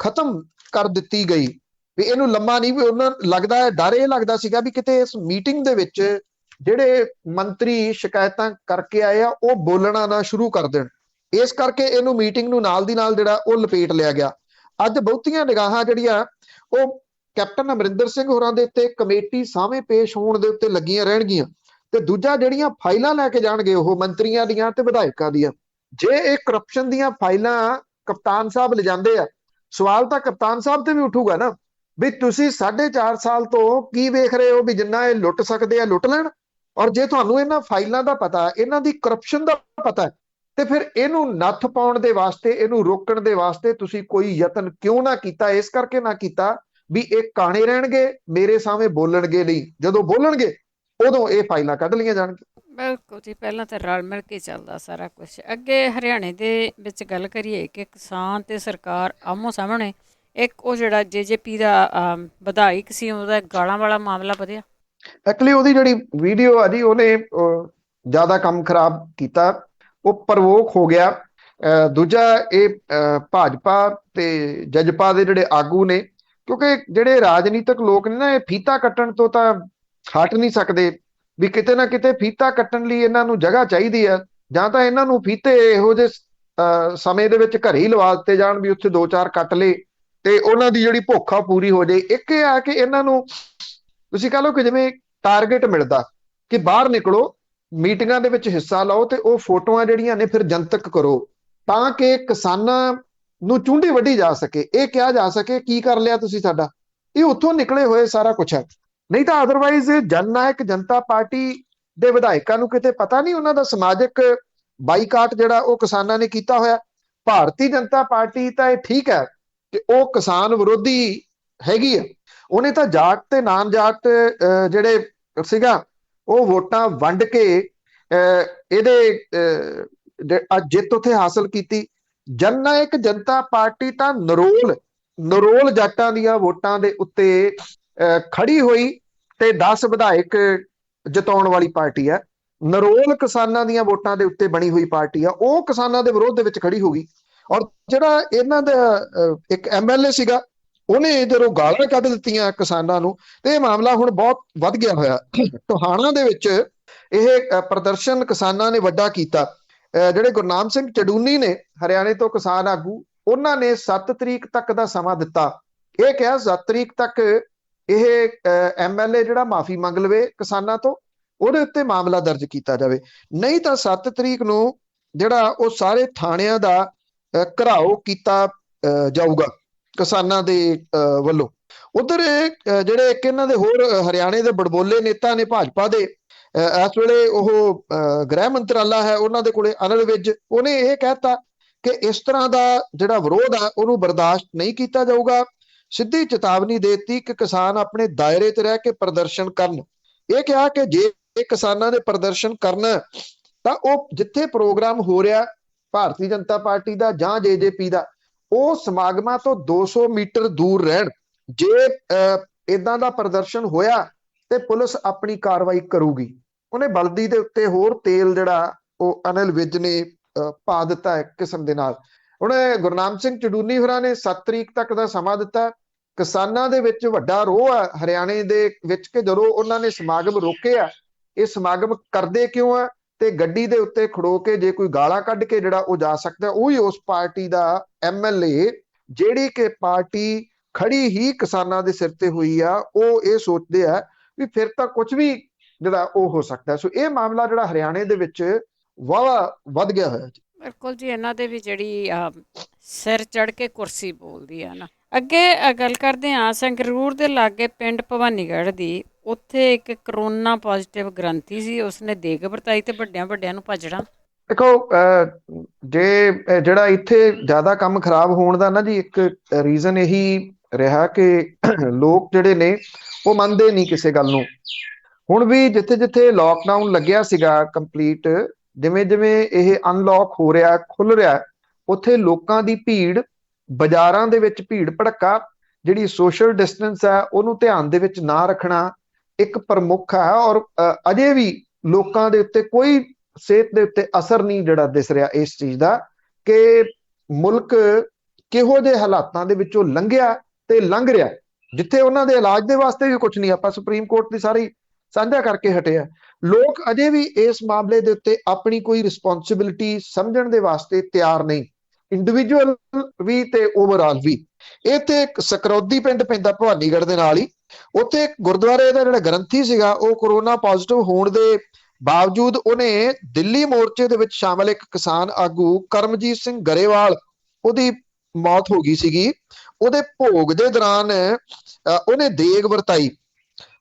ਖਤਮ ਕਰ ਦਿੱਤੀ ਗਈ। ਵੀ ਇਹਨੂੰ ਲੰਮਾ ਨਹੀਂ, ਵੀ ਉਹਨਾਂ ਲੱਗਦਾ ਹੈ, ਡਰ ਇਹ ਲੱਗਦਾ ਸੀਗਾ ਵੀ ਕਿਤੇ ਇਸ ਮੀਟਿੰਗ ਦੇ ਵਿੱਚ ਜਿਹੜੇ ਮੰਤਰੀ ਸ਼ਿਕਾਇਤਾਂ ਕਰਕੇ ਆਏ ਆ ਉਹ ਬੋਲਣਾ ਨਾ ਸ਼ੁਰੂ ਕਰ ਦੇਣ। ਇਸ ਕਰਕੇ ਇਹਨੂੰ ਮੀਟਿੰਗ ਨੂੰ ਨਾਲ ਦੀ ਨਾਲ ਜਿਹੜਾ ਉਹ ਲਪੇਟ ਲਿਆ ਗਿਆ। ਅੱਜ ਬਹੁਤੀਆਂ ਨਿਗਾਹਾਂ ਜਿਹੜੀਆਂ ਉਹ ਕੈਪਟਨ ਅਮਰਿੰਦਰ ਸਿੰਘ ਹੋਰਾਂ ਦੇ ਉੱਤੇ ਕਮੇਟੀ ਸਾਹਮਣੇ ਪੇਸ਼ ਹੋਣ ਦੇ ਉੱਤੇ ਲੱਗੀਆਂ ਰਹਿਣਗੀਆਂ, ਤੇ ਦੂਜਾ ਜਿਹੜੀਆਂ ਫਾਈਲਾਂ ਲੈ ਕੇ ਜਾਣਗੇ ਉਹ ਮੰਤਰੀਆਂ ਦੀਆਂ ਤੇ ਵਿਧਾਇਕਾਂ ਦੀਆਂ। ਜੇ ਇਹ ਕਰਪਸ਼ਨ ਦੀਆਂ ਫਾਈਲਾਂ ਕਪਤਾਨ ਸਾਹਿਬ ਲਿਜਾਂਦੇ ਆ, ਸਵਾਲ ਤਾਂ ਕਪਤਾਨ ਸਾਹਿਬ ਤੇ ਵੀ ਉੱਠੂਗਾ ਨਾ, ਵੀ ਤੁਸੀਂ 4.5 ਸਾਲ ਤੋਂ ਕੀ ਵੇਖ ਰਹੇ ਹੋ ਵੀ ਜਿੰਨਾ ਇਹ ਲੁੱਟ ਸਕਦੇ ਆ ਲੁੱਟ ਲੈਣ। ਔਰ ਜੇ ਤੁਹਾਨੂੰ ਇਹਨਾਂ ਫਾਈਲਾਂ ਦਾ ਪਤਾ, ਇਹਨਾਂ ਦੀ ਕਰਪਸ਼ਨ ਦਾ ਪਤਾ, ਤੇ ਫਿਰ ਇਹਨੂੰ ਨੱਥ ਪਾਉਣ ਦੇ ਵਾਸਤੇ, ਇਹਨੂੰ ਰੋਕਣ ਦੇ ਵਾਸਤੇ ਤੁਸੀਂ ਕੋਈ ਯਤਨ ਕਿਉਂ ਨਾ ਕੀਤਾ? ਇਸ ਕਰਕੇ ਨਾ ਕੀਤਾ ਵੀ ਇਹ ਕਾਣੇ ਰਹਿਣਗੇ, ਮੇਰੇ ਸਾਹਮਣੇ ਬੋਲਣਗੇ ਨਹੀਂ, ਜਦੋਂ ਬੋਲਣਗੇ ਉਦੋਂ ਇਹ ਫਾਈਲਾਂ ਕੱਢ ਲਈਆਂ ਜਾਣਗੀਆਂ। ਬਿਲਕੁਲ ਜੀ, ਪਹਿਲਾਂ ਤਾਂ ਰਲ ਮਿਲ ਕੇ ਚੱਲਦਾ ਸਾਰਾ ਕੁਝ। ਅੱਗੇ ਹਰਿਆਣੇ ਦੇ ਵਿੱਚ ਗੱਲ ਕਰੀਏ ਕਿ ਕਿਸਾਨ ਤੇ ਸਰਕਾਰ ਆਮੋ ਸਾਹਮਣੇ, ਇੱਕ ਉਹ ਜਿਹੜਾ JJP ਦਾ ਵਿਧਾਇਕ ਸੀ, ਉਹਦਾ ਗਾਲਾਂ ਵਾਲਾ ਮਾਮਲਾ ਵਧਿਆ। ਐਕਚੁਅਲੀ ਉਹਦੀ ਜਿਹੜੀ ਵੀਡੀਓ ਆ ਜੀ, ਉਹਨੇ ਜ਼ਿਆਦਾ ਕੰਮ ਖਰਾਬ ਕੀਤਾ, ਉਹ ਪ੍ਰਵੋਕ ਹੋ ਗਿਆ। ਦੂਜਾ ਇਹ ਭਾਜਪਾ ਤੇ ਜਜਪਾ ਦੇ ਜਿਹੜੇ ਆਗੂ ਨੇ, ਕਿਉਂਕਿ ਜਿਹੜੇ ਰਾਜਨੀਤਿਕ ਲੋਕ ਨੇ ਨਾ, ਇਹ ਫੀਤਾ ਕੱਟਣ ਤੋਂ ਤਾਂ ਹਟ ਨਹੀਂ ਸਕਦੇ, ਵੀ ਕਿਤੇ ਨਾ ਕਿਤੇ ਫੀਤਾ ਕੱਟਣ ਲਈ ਇਹਨਾਂ ਨੂੰ ਜਗ੍ਹਾ ਚਾਹੀਦੀ ਆ, ਜਾਂ ਤਾਂ ਇਹਨਾਂ ਨੂੰ ਫੀਤੇ ਇਹੋ ਜਿਹੇ ਸਮੇਂ ਦੇ ਵਿੱਚ ਘਰੇ ਹੀ ਲਵਾ ਦਿੱਤੇ ਜਾਣ ਵੀ ਉੱਥੇ 2-4 ਕੱਟ ਲਏ ਤੇ ਉਹਨਾਂ ਦੀ ਜਿਹੜੀ ਭੁੱਖ ਆ ਪੂਰੀ ਹੋ ਜਾਏ। ਇੱਕ ਇਹ ਆ ਕਿ ਇਹਨਾਂ ਨੂੰ ਤੁਸੀਂ ਕਹ ਲਓ ਕਿ ਜਿਵੇਂ ਟਾਰਗੇਟ ਮਿਲਦਾ ਕਿ ਬਾਹਰ ਨਿਕਲੋ, ਮੀਟਿੰਗਾਂ ਦੇ ਵਿੱਚ ਹਿੱਸਾ ਲਓ ਤੇ ਉਹ ਫੋਟੋਆਂ ਜਿਹੜੀਆਂ ਨੇ ਫਿਰ ਜਨਤਕ ਕਰੋ, ਤਾਂ ਕਿ ਕਿਸਾਨਾਂ ਨੂੰ ਚੁੰਡੀ ਵੱਢੀ ਜਾ ਸਕੇ, ਇਹ ਕਿਹਾ ਜਾ ਸਕੇ ਕੀ ਕਰ ਲਿਆ ਤੁਸੀਂ ਸਾਡਾ। ਇਹ ਉੱਥੋਂ ਨਿਕਲੇ ਹੋਏ ਸਾਰਾ ਕੁਛ ਹੈ। ਨਹੀਂ ਤਾਂ ਅਦਰਵਾਈਜ਼ ਜਨਨਾਇਕ ਜਨਤਾ ਪਾਰਟੀ ਦੇ ਵਿਧਾਇਕਾਂ ਨੂੰ ਕਿਤੇ ਪਤਾ ਨਹੀਂ ਉਹਨਾਂ ਦਾ ਸਮਾਜਿਕ ਬਾਈਕਾਟ ਜਿਹੜਾ ਉਹ ਕਿਸਾਨਾਂ ਨੇ ਕੀਤਾ ਹੋਇਆ। ਭਾਰਤੀ ਜਨਤਾ ਪਾਰਟੀ ਤਾਂ ਇਹ ਠੀਕ ਹੈ ਕਿ ਉਹ ਕਿਸਾਨ ਵਿਰੋਧੀ ਹੈਗੀ ਆ, ਉਹਨੇ ਤਾਂ ਜਾਟ ਤੇ ਨਾਨ ਜਾਟ ਜਿਹੜੇ ਸੀਗਾ ਉਹ ਵੋਟਾਂ ਵੰਡ ਕੇ ਇਹਦੇ ਜਿੱਤ ਉੱਥੇ ਹਾਸਲ ਕੀਤੀ। ਜਨਨਾਇਕ ਜਨਤਾ ਪਾਰਟੀ ਤਾਂ ਨਰੋਲ ਜਾਟਾਂ ਦੀਆਂ ਵੋਟਾਂ ਦੇ ਉੱਤੇ ਖੜੀ ਹੋਈ ਤੇ 10 ਵਿਧਾਇਕ ਜਿਤਾਉਣ ਵਾਲੀ ਪਾਰਟੀ ਹੈ। ਨਰੋਲ ਕਿਸਾਨਾਂ ਦੀਆਂ ਵੋਟਾਂ ਦੇ ਉੱਤੇ ਬਣੀ ਹੋਈ ਪਾਰਟੀ ਆ, ਉਹ ਕਿਸਾਨਾਂ ਦੇ ਵਿਰੋਧ ਦੇ ਵਿੱਚ ਖੜੀ ਹੋ ਗਈ। ਔਰ ਜਿਹੜਾ ਇਹਨਾਂ ਦਾ ਇੱਕ MLA ਸੀਗਾ, ਉਹਨੇ ਜਦੋਂ ਗਾਲਾਂ ਕੱਢ ਦਿੱਤੀਆਂ ਕਿਸਾਨਾਂ ਨੂੰ, ਤੇ ਇਹ ਮਾਮਲਾ ਹੁਣ ਬਹੁਤ ਵੱਧ ਗਿਆ ਹੋਇਆ। ਟੋਹਾਣਾ ਦੇ ਵਿੱਚ ਇਹ ਪ੍ਰਦਰਸ਼ਨ ਕਿਸਾਨਾਂ ਨੇ ਵੱਡਾ ਕੀਤਾ। ਜਿਹੜੇ ਗੁਰਨਾਮ ਸਿੰਘ ਚੜੂਨੀ ਨੇ, ਹਰਿਆਣੇ ਤੋਂ ਕਿਸਾਨ ਆਗੂ, ਉਹਨਾਂ ਨੇ 7 ਤਰੀਕ ਤੱਕ ਦਾ ਸਮਾਂ ਦਿੱਤਾ। ਇਹ ਕਿਹਾ 7 ਤਰੀਕ ਤੱਕ ਇਹ MLA ਜਿਹੜਾ ਮਾਫੀ ਮੰਗ ਲਵੇ ਕਿਸਾਨਾਂ ਤੋਂ, ਉਹਦੇ ਉੱਤੇ ਮਾਮਲਾ ਦਰਜ ਕੀਤਾ ਜਾਵੇ, ਨਹੀਂ ਤਾਂ 7 ਤਰੀਕ ਨੂੰ ਜਿਹੜਾ ਉਹ ਸਾਰੇ ਥਾਣਿਆਂ ਦਾ ਘਿਰਾਓ ਕੀਤਾ ਜਾਊਗਾ ਕਿਸਾਨਾਂ ਦੇ ਵੱਲੋਂ। ਉਧਰ ਜਿਹੜੇ ਇੱਕ ਇਹਨਾਂ ਦੇ ਹੋਰ ਹਰਿਆਣੇ ਦੇ ਬੜਬੋਲੇ ਨੇਤਾ ਨੇ ਭਾਜਪਾ ਦੇ, ਇਸ ਵੇਲੇ ਉਹ ਗ੍ਰਹਿ ਮੰਤਰਾਲਾ ਹੈ ਉਹਨਾਂ ਦੇ ਕੋਲੇ, ਅਨਿਲ ਵਿਜ, ਉਹਨੇ ਇਹ ਕਹਿਤਾ ਕਿ ਇਸ ਤਰ੍ਹਾਂ ਦਾ ਜਿਹੜਾ ਵਿਰੋਧ ਆ ਉਹਨੂੰ ਬਰਦਾਸ਼ਤ ਨਹੀਂ ਕੀਤਾ ਜਾਊਗਾ। ਸਿੱਧੀ ਚੇਤਾਵਨੀ ਦੇਤੀ ਕਿ ਕਿਸਾਨ ਆਪਣੇ ਦਾਇਰੇ 'ਚ ਰਹਿ ਕੇ ਪ੍ਰਦਰਸ਼ਨ ਕਰਨ। ਇਹ ਕਿਹਾ ਕਿ ਜੇ ਇਹ ਕਿਸਾਨਾਂ ਦੇ ਪ੍ਰਦਰਸ਼ਨ ਕਰਨਾ, ਤਾਂ ਉਹ ਜਿੱਥੇ ਪ੍ਰੋਗਰਾਮ ਹੋ ਰਿਹਾ ਭਾਰਤੀ ਜਨਤਾ ਪਾਰਟੀ ਦਾ ਜਾਂ ਜੇਜੇਪੀ ਦਾ, ਉਹ ਸਮਾਗਮਾਂ ਤੋਂ 200 ਮੀਟਰ ਦੂਰ ਰਹਿਣ। ਜੇ ਇਦਾਂ ਦਾ ਪ੍ਰਦਰਸ਼ਨ ਹੋਇਆ ਤੇ ਪੁਲਿਸ ਆਪਣੀ ਕਾਰਵਾਈ ਕਰੂਗੀ। ਉਹਨੇ ਬਲਦੀ ਦੇ ਉੱਤੇ ਹੋਰ ਤੇਲ ਜਿਹੜਾ ਉਹ ਅਨਿਲ ਵਿਜ ਨੇ ਪਾ ਦਿੱਤਾ ਇੱਕ ਕਿਸਮ ਦੇ ਨਾਲ। ਹੁਣ ਗੁਰਨਾਮ ਸਿੰਘ ਚਡੂਨੀ ਹੋਰਾਂ ਨੇ 7 ਤਰੀਕ ਤੱਕ ਦਾ ਸਮਾਂ ਦਿੱਤਾ। ਕਿਸਾਨਾਂ ਦੇ ਵਿੱਚ ਵੱਡਾ ਰੋਹ ਆ ਹਰਿਆਣੇ ਦੇ ਵਿੱਚ ਕਿ ਜਦੋਂ ਉਹਨਾਂ ਨੇ ਸਮਾਗਮ ਰੋਕੇ ਆ, ਇਹ ਸਮਾਗਮ ਕਰਦੇ ਕਿਉਂ ਆ? ਤੇ ਗੱਡੀ ਦੇ ਉੱਤੇ ਖੜੋ ਕੇ ਜੇ ਕੋਈ ਗਾਲਾਂ ਕੱਢ ਕੇ ਜਿਹੜਾ ਉਹ ਜਾ ਸਕਦਾ, ਉਹੀ ਉਸ ਪਾਰਟੀ ਦਾ MLA ਜਿਹੜੀ ਕਿ ਪਾਰਟੀ ਖੜੀ ਹੀ ਕਿਸਾਨਾਂ ਦੇ ਸਿਰ ਤੇ ਹੋਈ ਆ, ਉਹ ਇਹ ਸੋਚਦੇ ਆ ਵੀ ਫਿਰ ਤਾਂ ਕੁਝ ਵੀ ਜਿਹੜਾ ਉਹ ਹੋ ਸਕਦਾ। ਸੋ ਇਹ ਮਾਮਲਾ ਜਿਹੜਾ ਹਰਿਆਣੇ ਦੇ ਵਿੱਚ ਵਾਵਾ ਵੱਧ ਗਿਆ ਹੋਇਆ ਜੀ। ਬਿਲਕੁਲ ਜੀ, ਇਹਨਾਂ ਦੇ ਵੀ ਜਿਹੜੀ ਸਿਰ ਚੜ ਕੇ ਕੁਰਸੀ ਬੋਲਦੀ ਆ ਨਾ। ਅੱਗੇ ਗੱਲ ਕਰਦੇ ਹਾਂ ਸੰਗਰੂਰ ਦੇ ਲਾਗੇ ਪਿੰਡ ਭਵਾਨੀਗੜ੍ਹ ਦੀ, ਉੱਥੇ ਇੱਕ ਕਰੋਨਾ ਪੋਜ਼ਿਟਿਵ ਗ੍ਰੰਥੀ ਸੀ, ਉਸਨੇ ਦੇਗ ਵਰਤਾਈ ਤੇ ਵੱਡਿਆਂ ਨੂੰ ਭੱਜਣਾ। ਦੇਖੋ ਜੇ ਜਿਹੜਾ ਇੱਥੇ ਜ਼ਿਆਦਾ ਕੰਮ ਖਰਾਬ ਹੋਣ ਦਾ ਨਾ ਜੀ ਇੱਕ ਰੀਜ਼ਨ ਇਹੀ ਰਿਹਾ ਕਿ ਲੋਕ ਜਿਹੜੇ ਨੇ ਉਹ ਮੰਨਦੇ ਨਹੀਂ ਕਿਸੇ ਗੱਲ ਨੂੰ। ਹੁਣ ਵੀ ਜਿੱਥੇ ਜਿੱਥੇ ਲੋਕਡਾਊਨ ਲੱਗਿਆ ਸੀਗਾ ਕੰਪਲੀਟ, ਜਿਵੇਂ ਜਿਵੇਂ ਇਹ ਅਨਲੌਕ ਹੋ ਰਿਹਾ ਖੁੱਲ ਰਿਹਾ, ਉੱਥੇ ਲੋਕਾਂ ਦੀ ਭੀੜ, ਬਾਜ਼ਾਰਾਂ ਦੇ ਵਿੱਚ ਭੀੜ ਭੜੱਕਾ, ਜਿਹੜੀ ਸੋਸ਼ਲ ਡਿਸਟੈਂਸ ਹੈ ਉਹਨੂੰ ਧਿਆਨ ਦੇ ਵਿੱਚ ਨਾ ਰੱਖਣਾ ਇੱਕ ਪ੍ਰਮੁੱਖ ਹੈ। ਔਰ ਅਜੇ ਵੀ ਲੋਕਾਂ ਦੇ ਉੱਤੇ ਕੋਈ ਸਿਹਤ ਦੇ ਉੱਤੇ ਅਸਰ ਨਹੀਂ ਜਿਹੜਾ ਦਿਸ ਰਿਹਾ ਇਸ ਚੀਜ਼ ਦਾ ਕਿ ਮੁਲਕ ਕਿਹੋ ਜਿਹੇ ਹਾਲਾਤਾਂ ਦੇ ਵਿੱਚੋਂ ਲੰਘਿਆ ਤੇ ਲੰਘ ਰਿਹਾ, ਜਿੱਥੇ ਉਹਨਾਂ ਦੇ ਇਲਾਜ ਦੇ ਵਾਸਤੇ ਵੀ ਕੁਝ ਨਹੀਂ, ਆਪਾਂ ਸੁਪਰੀਮ ਕੋਰਟ ਦੀ ਸਾਰੀ ਸਾਂਝਾ ਕਰਕੇ ਹਟੇ ਆ। ਲੋਕ ਅਜੇ ਵੀ ਇਸ ਮਾਮਲੇ ਦੇ ਉੱਤੇ ਆਪਣੀ ਕੋਈ ਰਿਸਪੌਂਸਿਬਿਲਿਟੀ ਸਮਝਣ ਦੇ ਵਾਸਤੇ ਤਿਆਰ ਨਹੀਂ, ਇੰਡੀਵਿਜੂਅਲ ਵੀ ਤੇ ਓਵਰਆਲ ਵੀ। ਇਹ ਤੇ ਸਕਰੌਦੀ ਪਿੰਡ ਪੈਂਦਾ ਭਵਾਨੀਗੜ੍ਹ ਦੇ ਨਾਲ ਹੀ, ਉੱਥੇ ਗੁਰਦੁਆਰੇ ਦਾ ਜਿਹੜਾ ਗ੍ਰੰਥੀ ਸੀਗਾ ਉਹ ਕਰੋਨਾ ਪੋਜ਼ਿਟਿਵ ਹੋਣ ਦੇ ਬਾਵਜੂਦ ਉਹਨੇ ਦਿੱਲੀ ਮੋਰਚੇ ਦੇ ਵਿੱਚ ਸ਼ਾਮਲ ਇੱਕ ਕਿਸਾਨ ਆਗੂ ਕਰਮਜੀਤ ਸਿੰਘ ਗਰੇਵਾਲ, ਉਹਦੀ ਮੌਤ ਹੋ ਗਈ ਸੀਗੀ। ਉਹਦੇ ਭੋਗ ਦੇ ਦੌਰਾਨ ਉਹਨੇ ਦੇਗ ਵਰਤਾਈ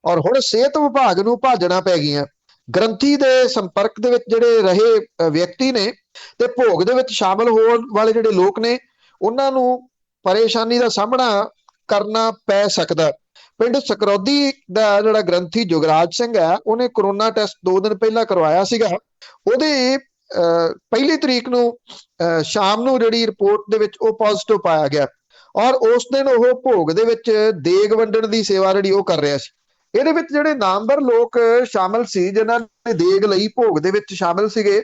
ਔਰ ਹੁਣ ਸਿਹਤ ਵਿਭਾਗ ਨੂੰ ਭਾਜਣਾ ਪੈ ਗਈਆਂ। ਗ੍ਰੰਥੀ ਦੇ ਸੰਪਰਕ ਦੇ ਵਿੱਚ ਜਿਹੜੇ ਰਹੇ ਵਿਅਕਤੀ ਨੇ ਤੇ ਭੋਗ ਦੇ ਵਿੱਚ ਸ਼ਾਮਲ ਹੋਣ ਵਾਲੇ ਜਿਹੜੇ ਲੋਕ ਨੇ, ਉਹਨਾਂ ਨੂੰ ਪਰੇਸ਼ਾਨੀ ਦਾ ਸਾਹਮਣਾ ਕਰਨਾ ਪੈ ਸਕਦਾ। ਪਿੰਡ ਸਕਰੌਦੀ ਦਾ ਜਿਹੜਾ ਗ੍ਰੰਥੀ ਜੁਗਰਾਜ ਸਿੰਘ ਹੈ, ਉਹਨੇ ਕਰੋਨਾ ਟੈਸਟ 2 ਦਿਨ ਪਹਿਲਾਂ ਕਰਵਾਇਆ ਸੀਗਾ। ਉਹਦੇ 1 ਤਰੀਕ ਨੂੰ ਸ਼ਾਮ ਨੂੰ ਜਿਹੜੀ ਰਿਪੋਰਟ ਦੇ ਵਿੱਚ ਉਹ ਪੋਜ਼ਿਟਿਵ ਪਾਇਆ ਗਿਆ ਔਰ ਉਸ ਦਿਨ ਉਹ ਭੋਗ ਦੇ ਵਿੱਚ ਦੇਗ ਵੰਡਣ ਦੀ ਸੇਵਾ ਜਿਹੜੀ ਉਹ ਕਰ ਰਿਹਾ ਸੀ। ਇਹਦੇ ਵਿੱਚ ਜਿਹੜੇ ਨਾਮਵਰ ਲੋਕ ਸ਼ਾਮਲ ਸੀ ਜਿਨ੍ਹਾਂ ਨੇ ਦੇਗ ਲਈ ਭੋਗ ਦੇ ਵਿੱਚ ਸ਼ਾਮਲ ਸੀਗੇ,